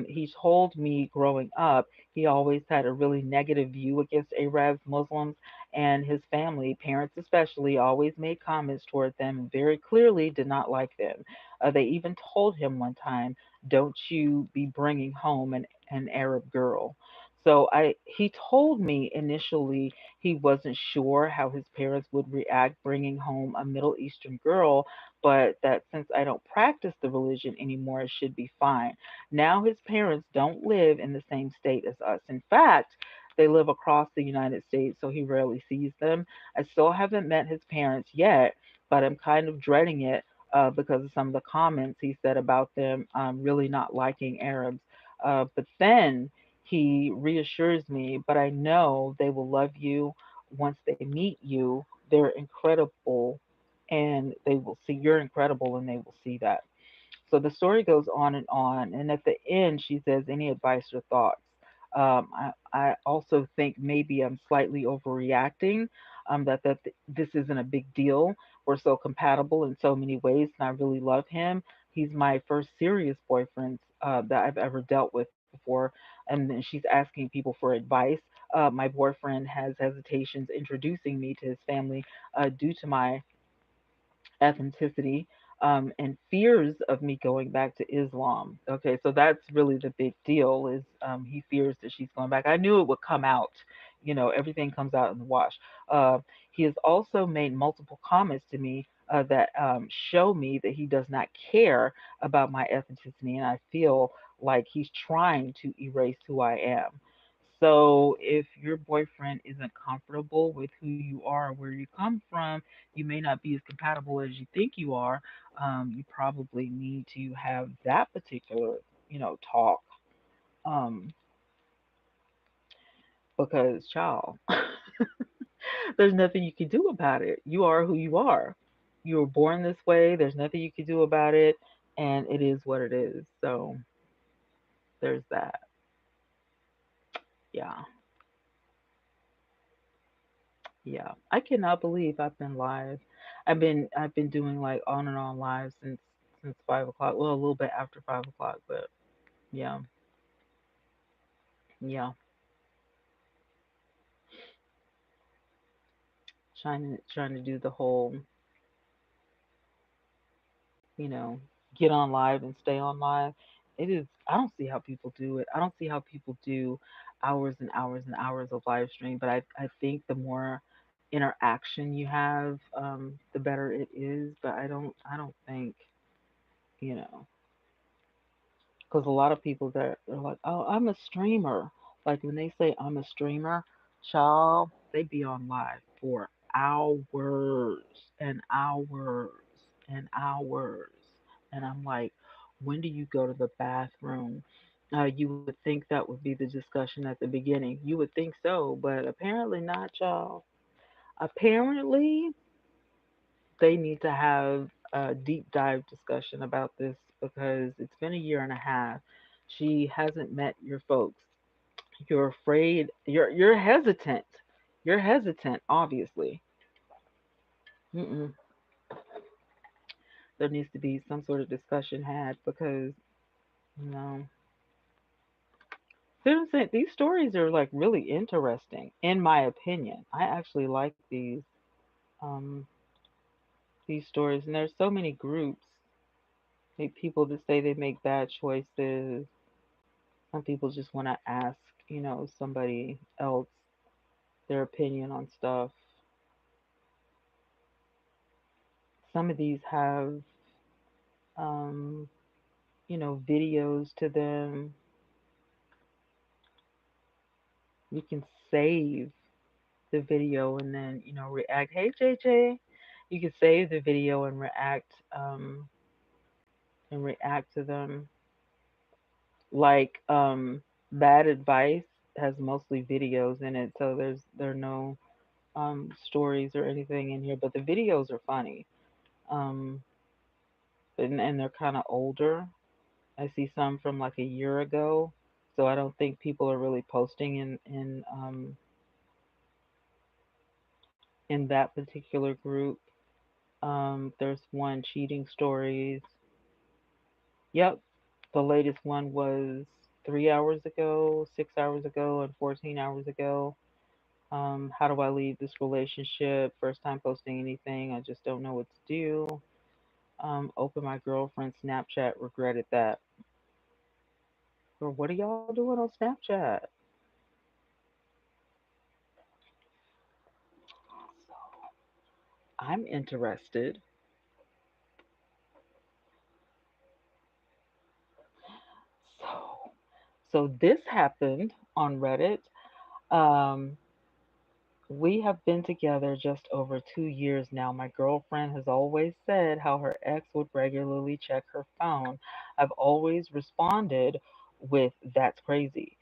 He told me growing up he always had a really negative view against Arabs, Muslims, and his family, parents especially, always made comments toward them and very clearly did not like them. They even told him one time, "Don't you be bringing home an Arab girl." So he told me initially he wasn't sure how his parents would react bringing home a Middle Eastern girl, but that since I don't practice the religion anymore, it should be fine. Now his parents don't live in the same state as us. In fact, they live across the United States, so he rarely sees them. I still haven't met his parents yet, but I'm kind of dreading it because of some of the comments he said about them really not liking Arabs. But then he reassures me, "But I know they will love you once they meet you. They're incredible, and they will see you're incredible, and they will see that." So the story goes on and on. And at the end, she says, "Any advice or thoughts?" I also think maybe I'm slightly overreacting, that this isn't a big deal. We're so compatible in so many ways, and I really love him. He's my first serious boyfriend that I've ever dealt with before. And then she's asking people for advice. My boyfriend has hesitations introducing me to his family due to my ethnicity, and fears of me going back to Islam. Okay, so that's really the big deal. Is he fears that she's going back. I knew it would come out. Everything comes out in the wash. Uh, he has also made multiple comments to me that show me that he does not care about my ethnicity, and I feel like he's trying to erase who I am. So if your boyfriend isn't comfortable with who you are or where you come from, you may not be as compatible as you think you are. You probably need to have that particular, talk. Um, because, child, there's nothing you can do about it. You are who you are. You were born this way. There's nothing you can do about it, and it is what it is. So there's that. Yeah, yeah. I cannot believe I've been live. I've been doing like on and on live since 5 o'clock. Well, a little bit after 5 o'clock, but yeah, yeah. Trying to do the whole you know, get on live and stay on live. It is, I don't see how people do it. I don't see how people do hours and hours and hours of live stream, but I think the more interaction you have, the better it is. But I don't think, you know, because a lot of people that are like, oh, I'm a streamer. Like when they say I'm a streamer, child, they be on live for hours and hours and hours. And I'm like, when do you go to the bathroom? You would think that would be the discussion at the beginning. You would think so, but apparently not, y'all. Apparently, they need to have a deep dive discussion about this because it's been a year and a half. She hasn't met your folks. You're afraid. You're hesitant. You're hesitant. Obviously, Mm-mm. There needs to be some sort of discussion had because you know. See what I'm saying? These stories are like really interesting, in my opinion. I actually like um, these stories, and there's so many groups. Like people that say they make bad choices. Some people just want to ask, somebody else their opinion on stuff. Some of these have, um, videos to them. You can save the video and then, react. Hey, JJ. You can save the video and react to them. Like, bad advice has mostly videos in it, so there are no stories or anything in here, but the videos are funny. Um, and they're kind of older. I see some from like a year ago, so I don't think people are really posting in that particular group. There's one cheating stories. Yep, the latest one was 3 hours ago, 6 hours ago, and 14 hours ago. How do I leave this relationship? First time posting anything, I just don't know what to do. Open my girlfriend's Snapchat, regretted that. Or what are y'all doing on Snapchat? I'm interested. So, so this happened on Reddit. Um, We have been together just over 2 years now. My girlfriend has always said how her ex would regularly check her phone. I've always responded with, that's crazy.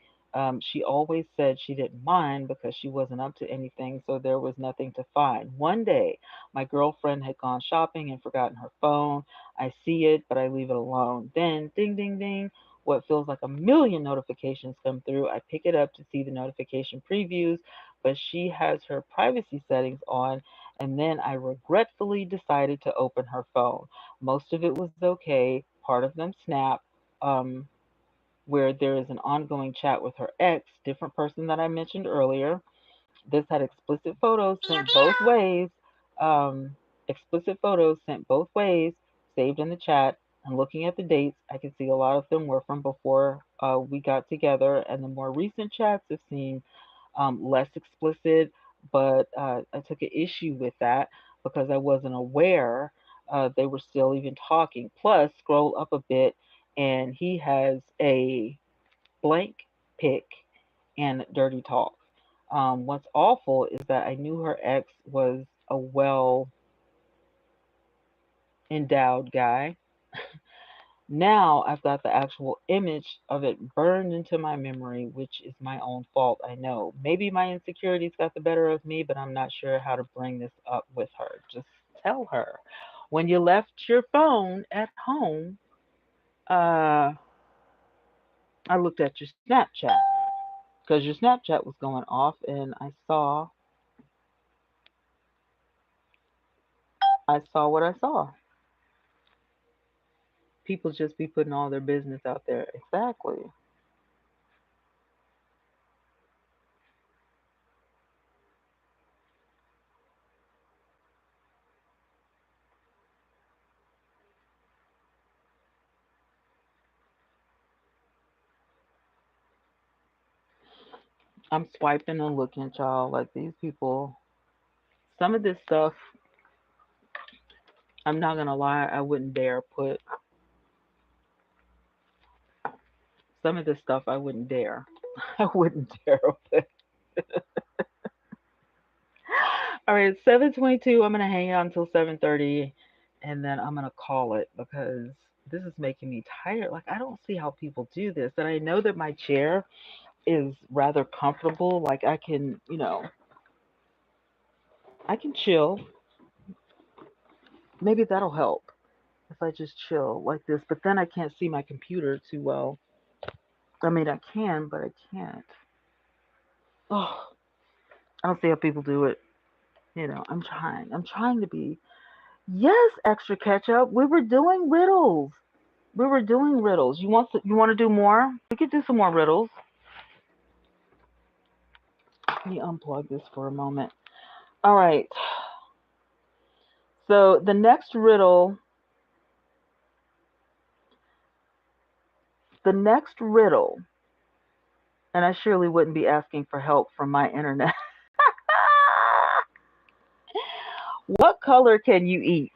She always said she didn't mind because she wasn't up to anything, so there was nothing to find. One day, my girlfriend had gone shopping and forgotten her phone. I see it, but I leave it alone. Then, ding, ding, ding, what feels like a million notifications come through. I pick it up to see the notification previews, but she has her privacy settings on, and then I regretfully decided to open her phone. Most of it was okay, part of them snap. Um, where there is an ongoing chat with her ex, different person that I mentioned earlier. This had explicit photos sent both ways. Um, Explicit photos sent both ways, saved in the chat. And looking at the dates, I can see a lot of them were from before we got together, and the more recent chats have seemed less explicit, but I took an issue with that because I wasn't aware they were still even talking. Plus, scroll up a bit, and he has a blank pick and dirty talk. What's awful is that I knew her ex was a well endowed guy. Now I've got the actual image of it burned into my memory, which is my own fault, I know. Maybe my insecurities got the better of me, but I'm not sure how to bring this up with her. Just tell her. When you left your phone at home, uh, I looked at your Snapchat because your Snapchat was going off, and I saw what I saw. People just be putting all their business out there. Exactly. I'm swiping and looking, y'all. Like these people, some of this stuff, I'm not gonna lie, I wouldn't dare put some of this stuff. I wouldn't dare. I wouldn't dare put. All right, 7:22. I'm gonna hang out until 7:30, and then I'm gonna call it because this is making me tired. Like I don't see how people do this, and I know that my chair is rather comfortable. Like I can, I can chill. Maybe that'll help if I just chill like this. But then I can't see my computer too well. I mean, I can, but I can't. Oh, I don't see how people do it. I'm trying. I'm trying to be. Yes, extra ketchup. We were doing riddles. We were doing riddles. You want to do more? We could do some more riddles. Let me unplug this for a moment. All right. So the next riddle, and I surely wouldn't be asking for help from my internet. What color can you eat?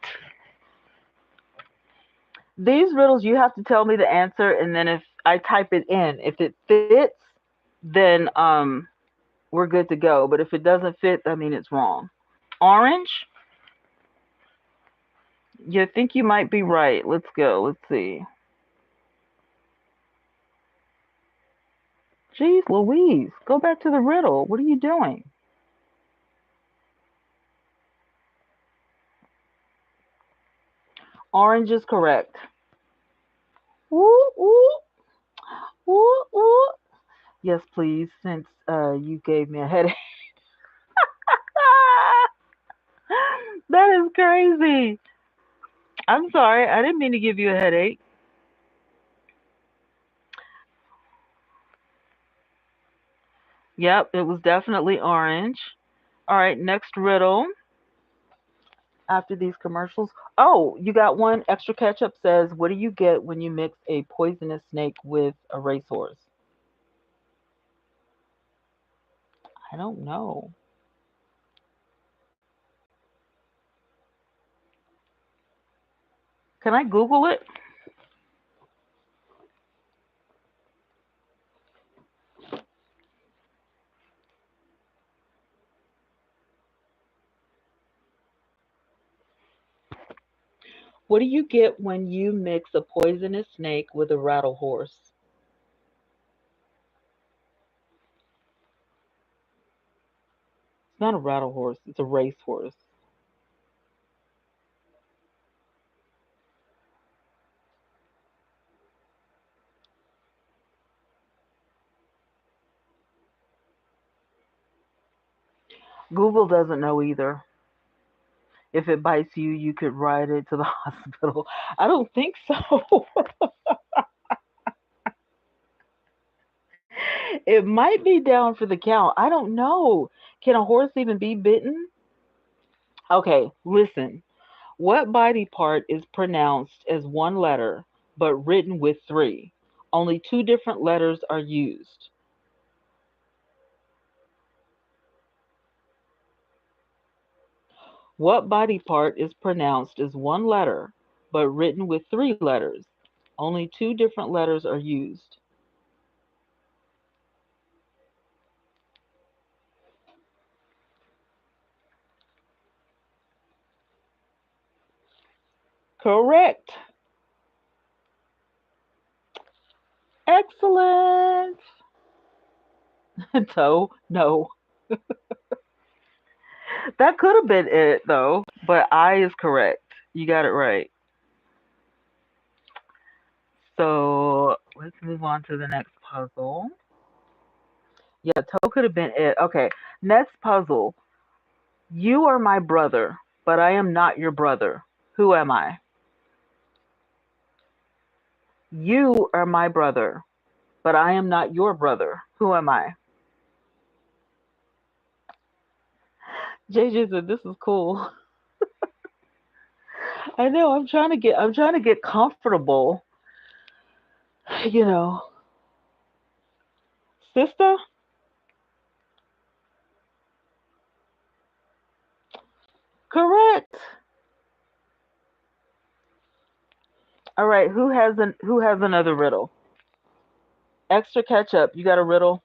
These riddles, you have to tell me the answer, and then if I type it in, if it fits, then we're good to go. But if it doesn't fit, I mean it's wrong. Orange? You think you might be right. Let's go. Let's see. Jeez Louise, go back to the riddle. What are you doing? Orange is correct. Woo, woo, woo, woo. Yes, please, since you gave me a headache. That is crazy. I'm sorry. I didn't mean to give you a headache. Yep, it was definitely orange. All right, next riddle after these commercials. Oh, you got one. Extra Ketchup says, what do you get when you mix a poisonous snake with a racehorse? I don't know. Can I Google it? What do you get when you mix a poisonous snake with a rattle horse? It's not a rattle horse, it's a racehorse. Google doesn't know either. If it bites you, you could ride it to the hospital. I don't think so. It might be down for the count. I don't know. Can a horse even be bitten? Okay, listen. What body part is pronounced as one letter but written with three? Only two different letters are used. What body part is pronounced as one letter but written with three letters? Only two different letters are used. Correct. Excellent. Toe, no. That could have been it though, but I is correct. You got it right. So let's move on to the next puzzle. Yeah, toe could have been it. Okay, next puzzle. You are my brother, but I am not your brother. Who am I? You are my brother, but I am not your brother. Who am I? JJ said this is cool. I know I'm trying to get comfortable, you know. Sister? Correct. All right, who has another riddle? Extra ketchup. You got a riddle?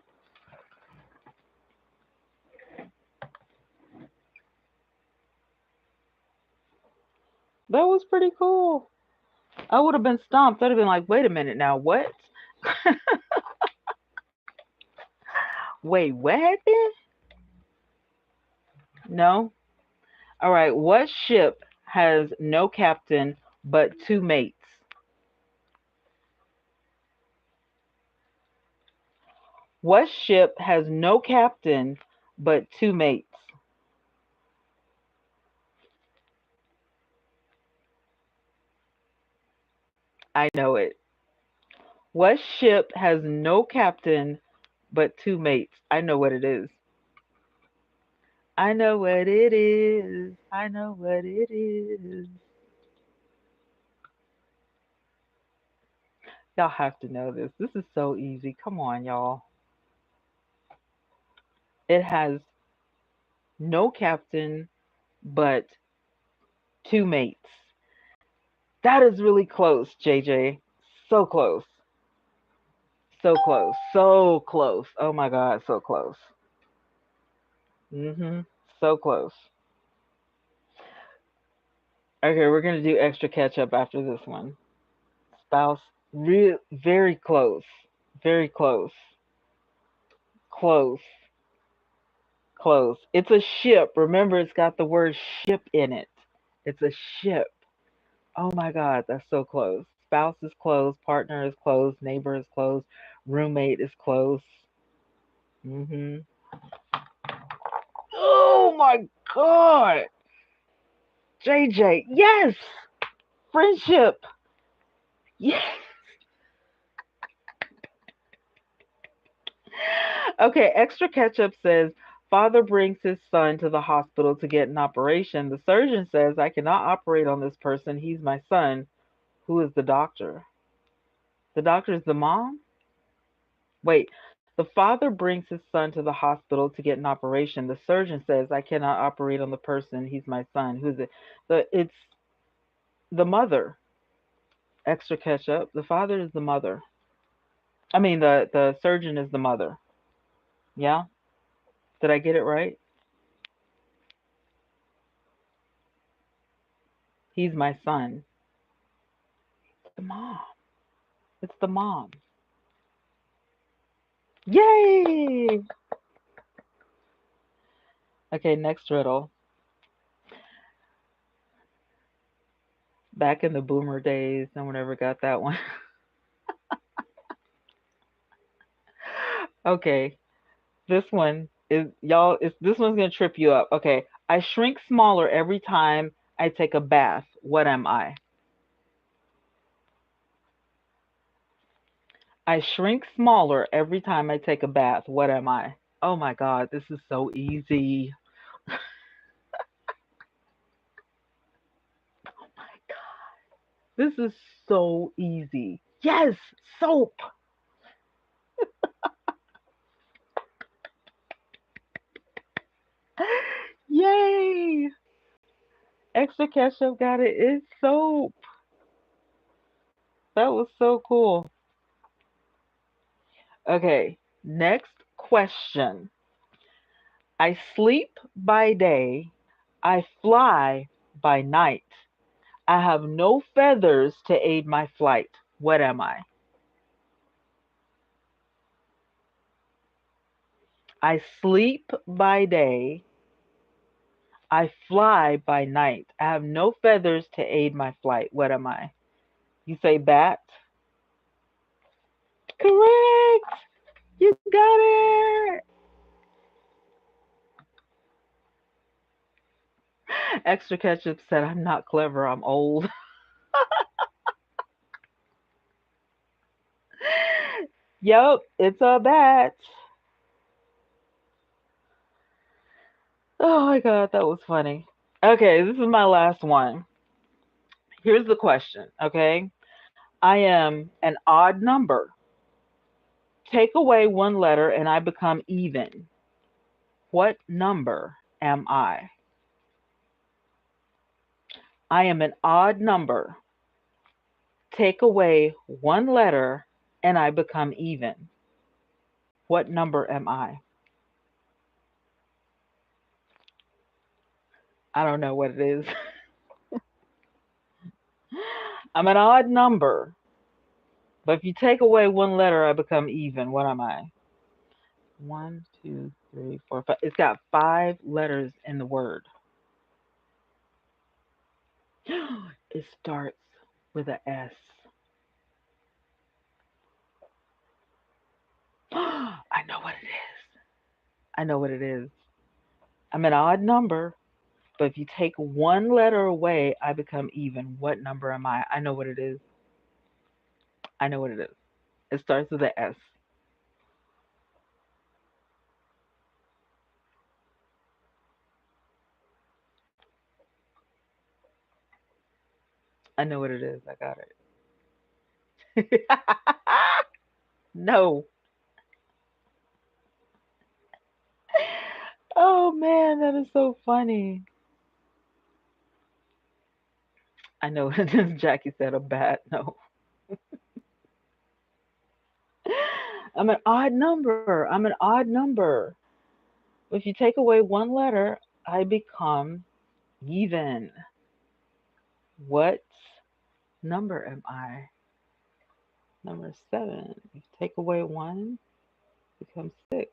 That was pretty cool. I would have been stumped. I'd have been like, wait a minute now, what? Wait, what happened? No? All right, what ship has no captain but two mates? What ship has no captain but two mates? I know it. What ship has no captain but two mates? I know what it is. I know what it is. I know what it is. Y'all have to know this. This is so easy. Come on, y'all. It has no captain but two mates. That is really close, JJ. So close. So close. So close. Oh my God, so close. So close. Okay, we're gonna do extra catch up after this one. Spouse, very close. Very close. Close. Close. It's a ship. Remember, it's got the word ship in it. It's a ship. Oh my God, that's so close. Spouse is close. Partner is close. Neighbor is close. Roommate is close. hmm Oh my God. JJ, yes. Friendship. Yes. Okay, extra ketchup says father brings his son to the hospital to get an operation. The surgeon says I cannot operate on this person. He's my son. Who is the doctor? The doctor is the mom? Wait. The father brings his son to the hospital to get an operation. The surgeon says I cannot operate on the person. He's my son. Who's it? It's the mother. Extra ketchup. The father is the mother. I mean the surgeon is the mother. Yeah? Did I get it right? He's my son. It's the mom. It's the mom. Yay! Okay, next riddle. Back in the boomer days, no one ever got that one. Okay, this one is y'all. This one's gonna trip you up. Okay, I shrink smaller every time I take a bath. What am I? I shrink smaller every time I take a bath. What am I? Oh my God, this is so easy. Oh my God, this is so easy. Yes, soap. Yay! Extra ketchup got it. It's soap. That was so cool. Okay, next question. I sleep by day, I fly by night. I have no feathers to aid my flight. What am I? I sleep by day, I fly by night. I have no feathers to aid my flight. What am I? You say bat? Correct! You got it! Extra ketchup said, I'm not clever, I'm old. Yep, it's a bat. Oh my God, that was funny. Okay, this is my last one. Here's the question, okay? I am an odd number. Take away one letter and I become even. What number am I? I am an odd number. Take away one letter and I become even. What number am I? I don't know what it is. I'm an odd number, but if you take away one letter, I become even. What am I? One, two, three, four, five. It's got five letters in the word. It starts with a S. I know what it is. I know what it is. I'm an odd number, but if you take one letter away, I become even. What number am I? I know what it is. I know what it is. It starts with a S. I know what it is. I got it. No. Oh man, that is so funny. I know what it is. Jackie said a bat. No. I'm an odd number. I'm an odd number. If you take away one letter, I become even. What number am I? Number seven. If you take away one, it becomes six.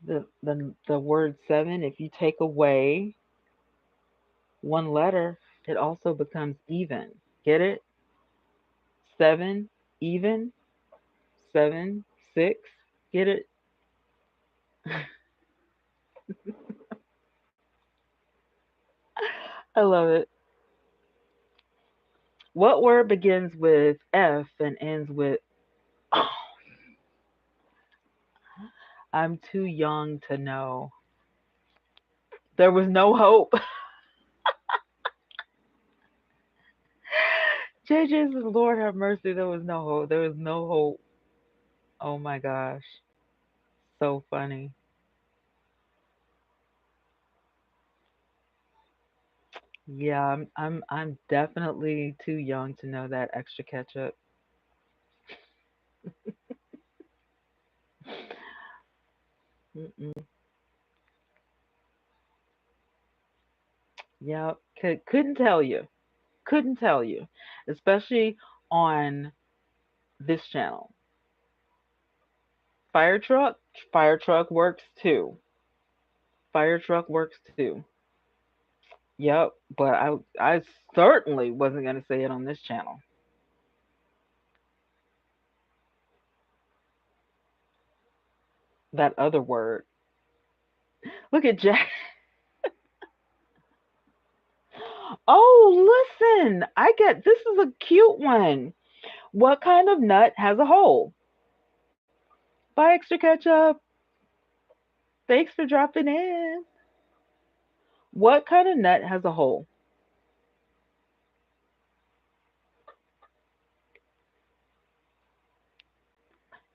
The word seven, if you take away one letter, it also becomes even. Get it? Seven, even, seven, six. Get it? I love it. What word begins with F and ends with oh, I'm too young to know. There was no hope. JJ says, Lord have mercy, there was no hope. There was no hope. Oh my gosh. So funny. Yeah, I'm definitely too young to know that extra ketchup. Mm-mm. Yeah, couldn't tell you. Couldn't tell you. Especially on this channel. Fire truck, fire truck works too. Fire truck works too. Yep, but I certainly wasn't gonna say it on this channel. That other word. Look at Jack. Oh, listen. I get this is a cute one. What kind of nut has a hole? Buy extra ketchup. Thanks for dropping in. What kind of nut has a hole?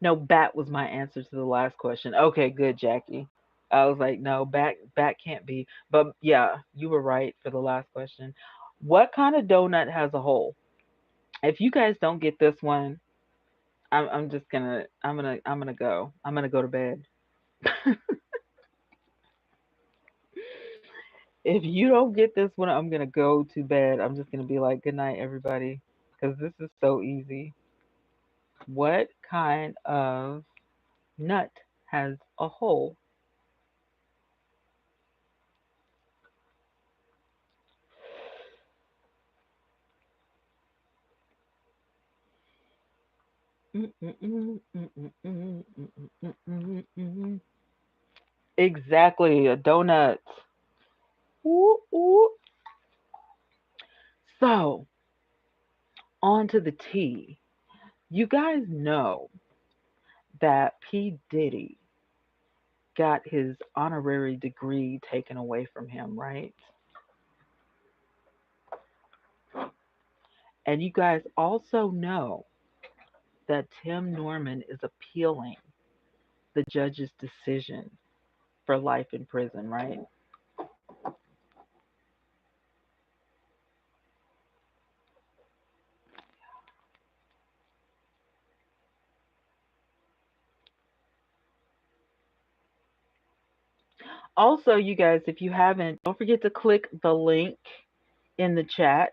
No, bat was my answer to the last question. Okay, good, Jackie. I was like, no, bat can't be. But yeah, you were right for the last question. What kind of donut has a hole? If you guys don't get this one, I'm just gonna go. I'm gonna go to bed. If you don't get this one, I'm gonna go to bed. I'm just gonna be like, good night, everybody, because this is so easy. What kind of nut has a hole? Exactly, a donut. Ooh, ooh. So, on to the tea. You guys know that P. Diddy got his honorary degree taken away from him, right? And you guys also know that Tim Norman is appealing the judge's decision for life in prison, right? Also, you guys, if you haven't, don't forget to click the link in the chat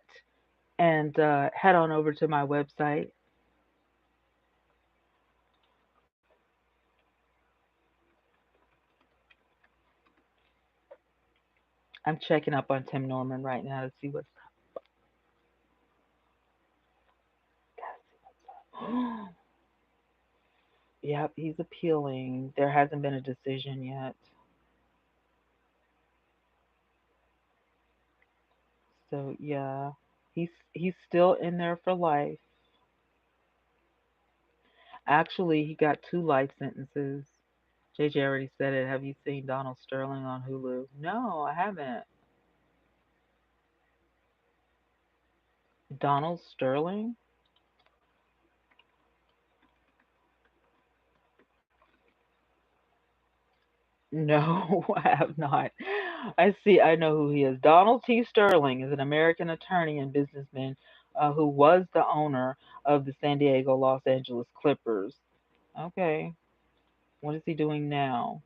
and head on over to my website. I'm checking up on Tim Norman right now to see what's up. Yep, he's appealing. There hasn't been a decision yet. So yeah, he's still in there for life. Actually, he got two life sentences. JJ already said it. Have you seen Donald Sterling on Hulu? No, I haven't. Donald Sterling? No, I have not. I know who he is. Donald T. Sterling is an American attorney and businessman who was the owner of the San Diego Los Angeles Clippers. Okay, what is he doing now?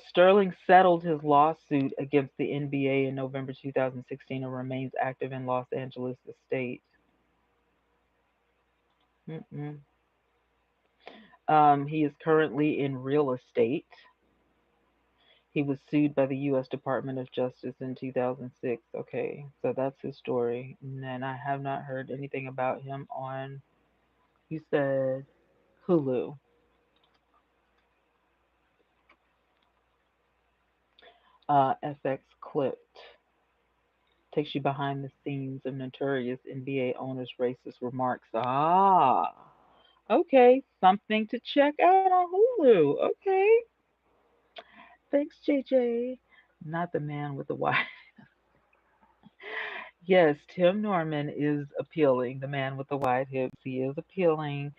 Sterling settled his lawsuit against the NBA in November 2016 and remains active in Los Angeles estate. Mm-mm. He is currently in real estate. He was sued by the U.S. Department of Justice in 2006. Okay, so that's his story. And then I have not heard anything about him on, you said, Hulu. FX Clipped takes you behind the scenes of notorious NBA owners' racist remarks. Ah, okay, something to check out on Hulu. Okay, thanks, JJ. Not the man with the white. Yes, Tim Norman is appealing. The man with the wide hips, he is appealing.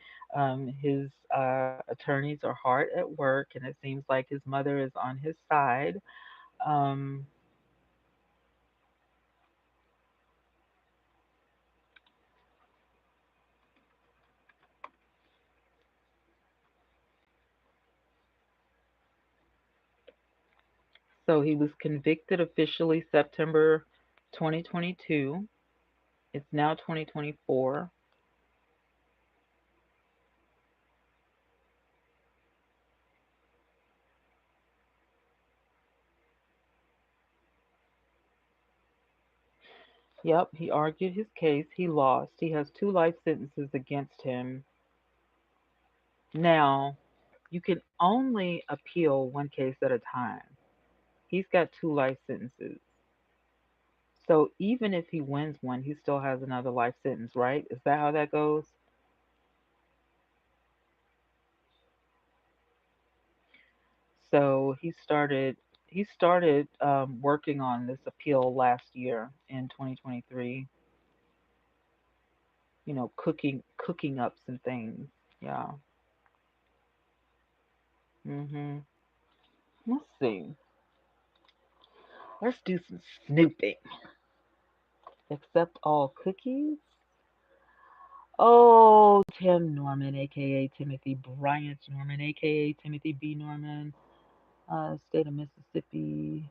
His attorneys are hard at work, and it seems like his mother is on his side. Um, so he was convicted officially September 2022. It's now 2024. Yep, he argued his case. He lost. He has two life sentences against him. Now, you can only appeal one case at a time. He's got two life sentences. So even if he wins one, he still has another life sentence, right? Is that how that goes? So he started working on this appeal last year in 2023. Cooking up some things. Yeah. Mhm. Let's see. Let's do some snooping. Accept all cookies. Oh, Tim Norman, aka Timothy Bryant Norman, aka Timothy B. Norman, state of Mississippi.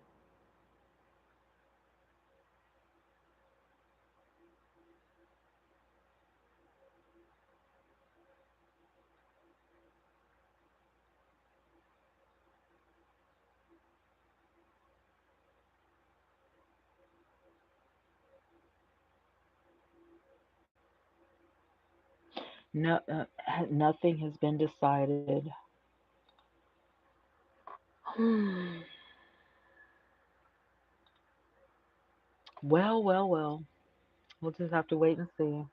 No, nothing has been decided. Well, well, well. We'll just have to wait and see.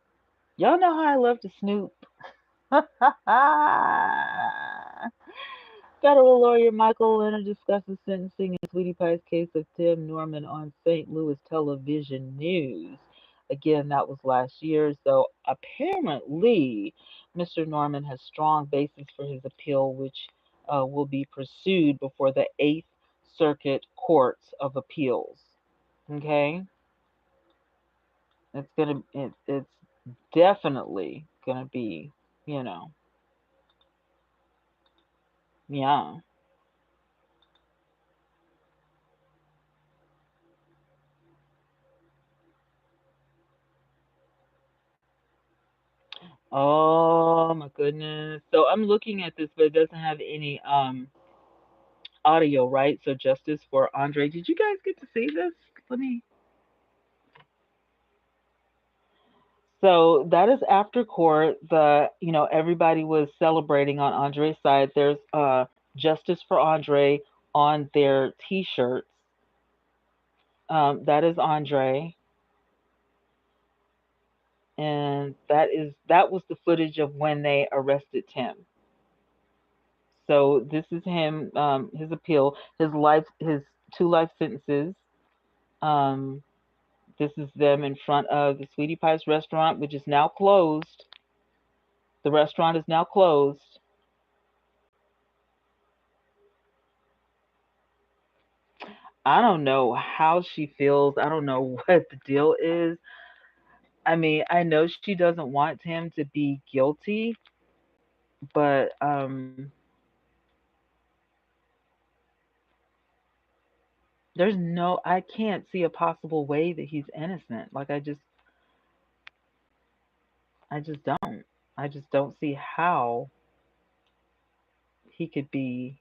Y'all know how I love to snoop. Federal lawyer Michael Leonard discusses sentencing in Sweetie Pie's case of Tim Norman on St. Louis television news. Again, that was last year. So apparently, Mr. Norman has strong basis for his appeal, which will be pursued before the Eighth Circuit Courts of Appeals. Okay, it's definitely gonna be, you know, yeah. Oh my goodness. So I'm looking at this, but it doesn't have any audio, right? So justice for Andre. Did you guys get to see this? Let me. So that is after court. Everybody was celebrating on Andre's side. There's justice for Andre on their T-shirts. That is Andre, and that was the footage of when they arrested Tim. So this is him, his appeal, his two life sentences. Um, this is them in front of the Sweetie Pie's restaurant, which is now closed. The restaurant is now closed. I don't know how she feels. I don't know what the deal is. I mean, I know she doesn't want him to be guilty, but I can't see a possible way that he's innocent. Like I just don't. I just don't see how he could be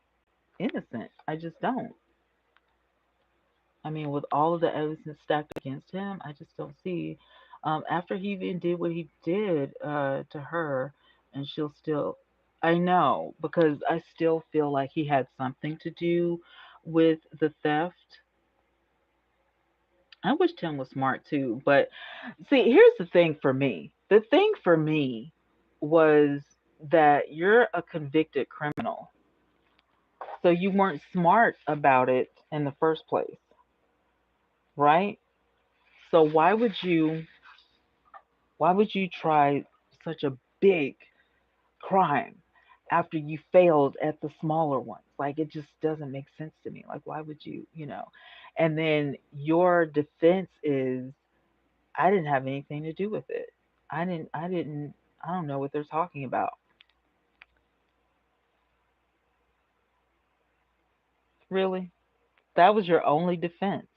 innocent. I just don't. I mean, with all of the evidence stacked against him, I just don't see. After he even did what he did to her, and she'll still. I know, because I still feel like he had something to do with the theft. I wish Tim was smart too, but see, here's the thing for me. The thing for me was that you're a convicted criminal. So you weren't smart about it in the first place, right? So why would you try such a big crime after you failed at the smaller ones? Like it just doesn't make sense to me. Like why would you? And then your defense is I didn't have anything to do with it. I didn't I don't know what they're talking about. Really? That was your only defense.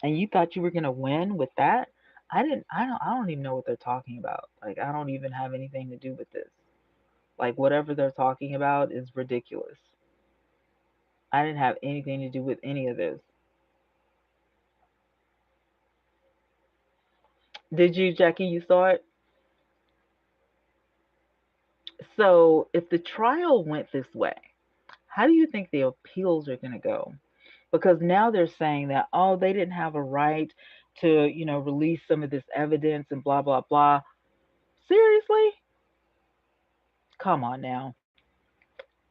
And you thought you were going to win with that? I don't even know what they're talking about. Like I don't even have anything to do with this. Like whatever they're talking about is ridiculous. I didn't have anything to do with any of this. Did you, Jackie? You saw it? So, if the trial went this way, how do you think the appeals are going to go? Because now they're saying that, oh, they didn't have a right to, release some of this evidence and blah, blah, blah. Seriously? Come on now.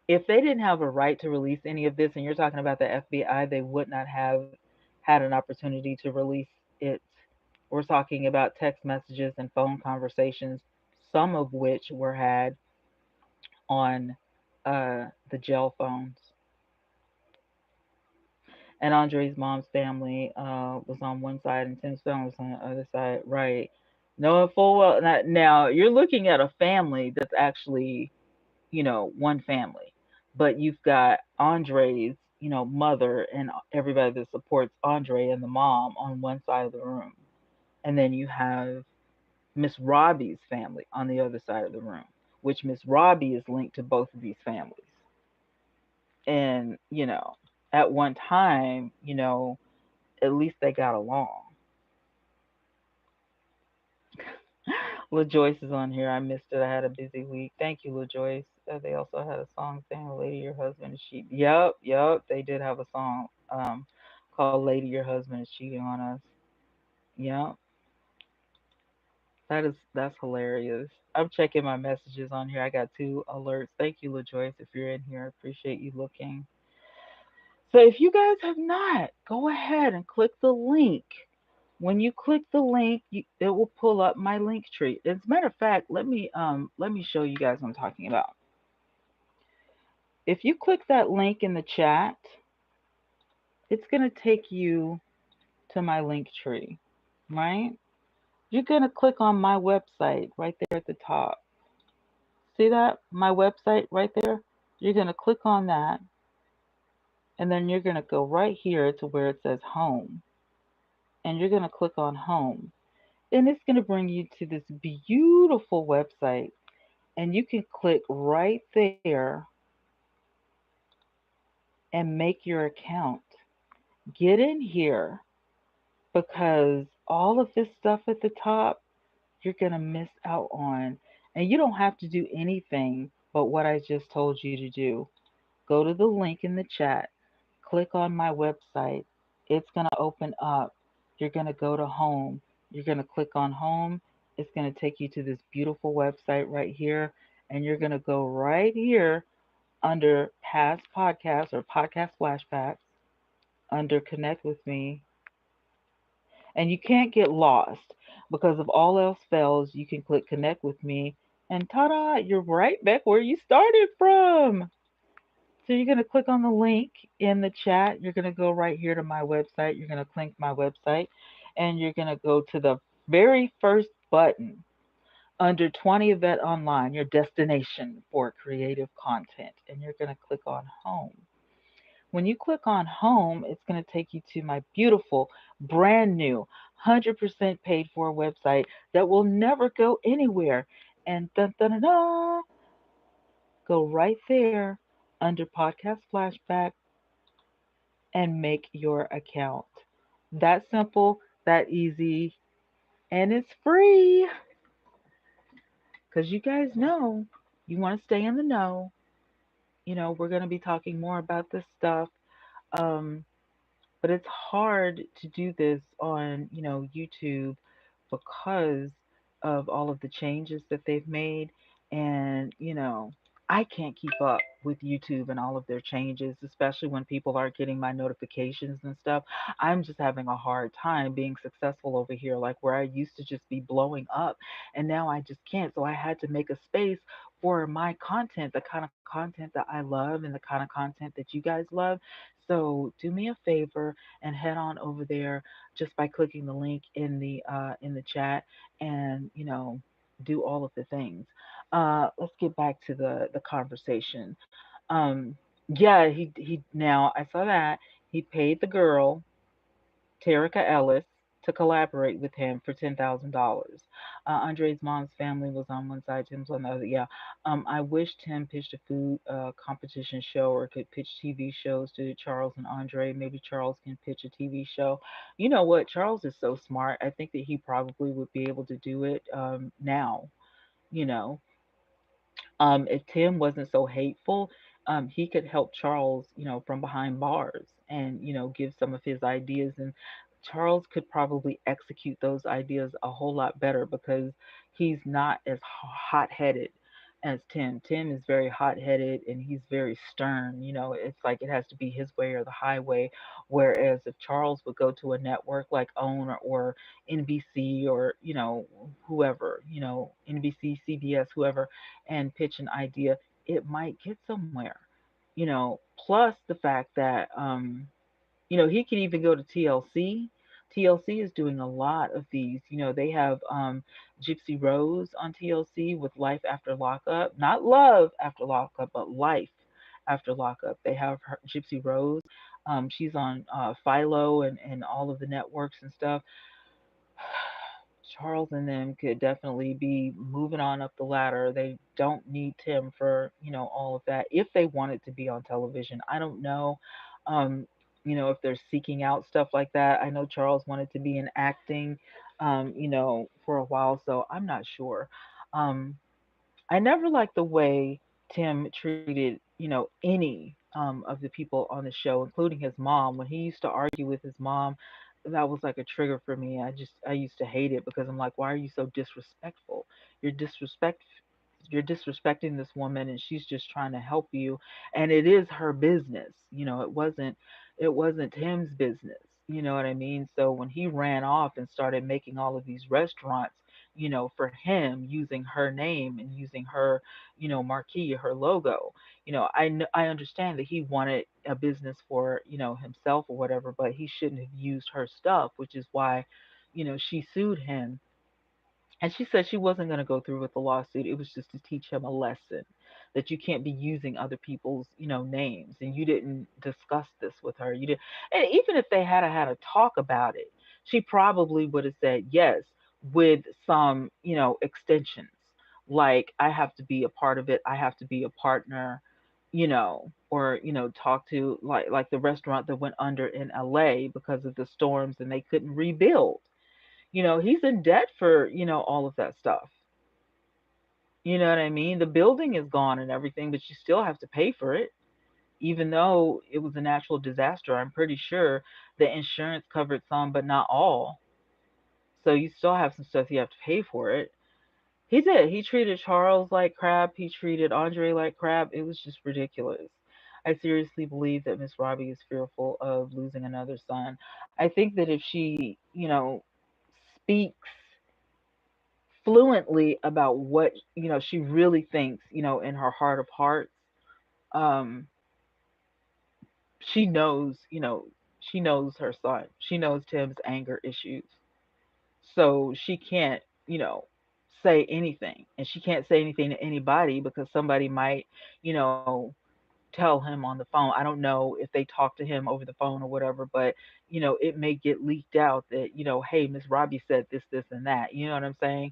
If they didn't have a right to release any of this, and you're talking about the FBI, they would not have had an opportunity to release it. We're talking about text messages and phone conversations, some of which were had on the jail phones. And Andre's mom's family was on one side, and Tim's family was on the other side, right? Knowing full well now you're looking at a family that's actually one family, but you've got Andre's mother and everybody that supports Andre and the mom on one side of the room, and then you have Miss Robbie's family on the other side of the room, which Miss Robbie is linked to both of these families. And, at one time, at least they got along. LaJoyce is on here. I missed it. I had a busy week. Thank you, LaJoyce. They also had a song saying, Lady, your husband is cheating. Yep. They did have a song called Lady, your husband is cheating on us. Yep. That's hilarious. I'm checking my messages on here. I got two alerts. Thank you, LaJoyce, if you're in here. I appreciate you looking. So if you guys have not, go ahead and click the link. When you click the link, it will pull up my link tree. As a matter of fact, let me show you guys what I'm talking about. If you click that link in the chat, it's gonna take you to my link tree, right? You're gonna click on my website right there at the top. See that? My website right there? You're going to click on that, and then you're going to go right here to where it says home, and you're going to click on home. and it's going to bring you to this beautiful website, and you can click right there and make your account. Get in here because all of this stuff at the top you're going to miss out on. And you don't have to do anything but what I just told you to do. Go to the link in the chat, click on my website. It's going to open up. You're going to go to home. You're going to click on home. It's going to take you to this beautiful website right here. And you're going to go right here under past podcasts or podcast flashbacks under connect with me. And you can't get lost because if all else fails, you can click connect with me. And ta da, you're right back where you started from. So you're going to click on the link in the chat. You're going to go right here to my website. You're going to click my website and you're going to go to the very first button under TwannaYvette Online, your destination for creative content. And you're going to click on home. When you click on home, it's going to take you to my beautiful, brand new, 100% paid for website that will never go anywhere. And dun, dun, dun, dun, go right there under podcast flashback and make your account. That simple, that easy, and it's free because you guys know you want to stay in the know. We're going to be talking more about this stuff. Um, but it's hard to do this on, YouTube because of all of the changes that they've made. And, I can't keep up with YouTube and all of their changes, especially when people aren't getting my notifications and stuff. I'm just having a hard time being successful over here, like where I used to just be blowing up, and now I just can't. So I had to make a space for my content, the kind of content that I love and the kind of content that you guys love. So do me a favor and head on over there just by clicking the link in the chat, and do all of the things. Let's get back to the conversation. Um, yeah, he now I saw that he paid the girl Terica Ellis to collaborate with him for $10,000. Andre's mom's family was on one side, Tim's on the other. Yeah. I wish Tim pitched a food competition show or could pitch TV shows to Charles and Andre. Maybe Charles can pitch a TV show. You know what? Charles is so smart. I think that he probably would be able to do it now. You know, if Tim wasn't so hateful, he could help Charles, from behind bars and, give some of his ideas. And Charles could probably execute those ideas a whole lot better because he's not as hot headed as Tim. Tim is very hot headed and he's very stern. It's like it has to be his way or the highway. Whereas if Charles would go to a network like OWN or NBC or, whoever, NBC, CBS, whoever, and pitch an idea, it might get somewhere. Plus the fact that he can even go to TLC. TLC is doing a lot of these. They have Gypsy Rose on TLC with Life After Lockup, not Love After Lockup, but Life After Lockup. They have Gypsy Rose. She's on Philo and all of the networks and stuff. Charles and them could definitely be moving on up the ladder. They don't need Tim for, all of that. If they wanted to be on television, I don't know. Um, if they're seeking out stuff like that. I know Charles wanted to be in acting, for a while, so I'm not sure. Um, I never liked the way Tim treated, any of the people on the show, including his mom. When he used to argue with his mom, that was like a trigger for me. I used to hate it because I'm like, why are you so disrespectful? You're disrespect you're disrespecting this woman and she's just trying to help you, and it is her business. It wasn't Tim's business. You know what I mean? So when he ran off and started making all of these restaurants, for him, using her name and using her, marquee, her logo, I understand that he wanted a business for, himself or whatever, but he shouldn't have used her stuff, which is why, she sued him. And she said she wasn't going to go through with the lawsuit. It was just to teach him a lesson that you can't be using other people's, names. And you didn't discuss this with her. You did, and even if they had a talk about it, she probably would have said, yes, with some, extensions. Like I have to be a part of it. I have to be a partner, or talk to like the restaurant that went under in LA because of the storms and they couldn't rebuild. He's in debt for, all of that stuff. You know what I mean? The building is gone and everything, but you still have to pay for it. Even though it was a natural disaster, I'm pretty sure the insurance covered some, but not all. So you still have some stuff you have to pay for it. He did. He treated Charles like crap. He treated Andre like crap. It was just ridiculous. I seriously believe that Miss Robbie is fearful of losing another son. I think that if she, speaks fluently about what, she really thinks, in her heart of hearts, um, she knows, she knows her son. She knows Tim's anger issues. So she can't, say anything. And she can't say anything to anybody because somebody might, tell him on the phone. I don't know if they talk to him over the phone or whatever, but it may get leaked out that, hey, Miss Robbie said this, this, and that. You know what I'm saying?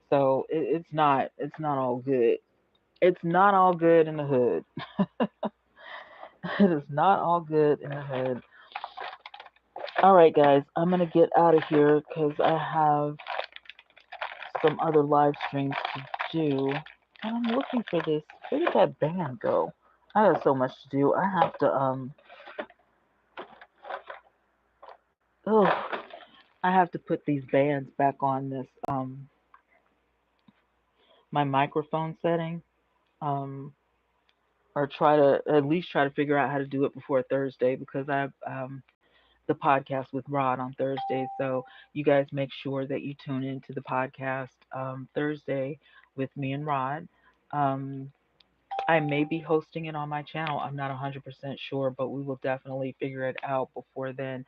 So it's not all good. It's not all good in the hood. It is not all good in the hood. All right, guys, I'm gonna get out of here because I have some other live streams to do. And I'm looking for this. Where did that band go? I have so much to do. I have to oh, I have to put these bands back on this my microphone setting. Um or try to at least try to figure out how to do it before Thursday because I have the podcast with Rod on Thursday. So you guys make sure that you tune into the podcast Thursday with me and Rod. Um, I may be hosting it on my channel. I'm not 100% sure, but we will definitely figure it out before then.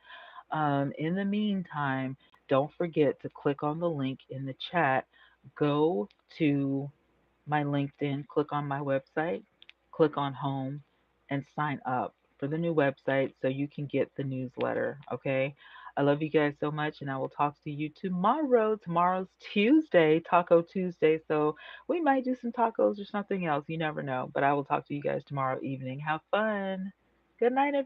In the meantime, don't forget to click on the link in the chat. Go to my LinkedIn, click on my website, click on home, and sign up for the new website so you can get the newsletter. Okay. I love you guys so much, and I will talk to you tomorrow. Tomorrow's Tuesday, Taco Tuesday. So we might do some tacos or something else. You never know. But I will talk to you guys tomorrow evening. Have fun. Good night, everybody.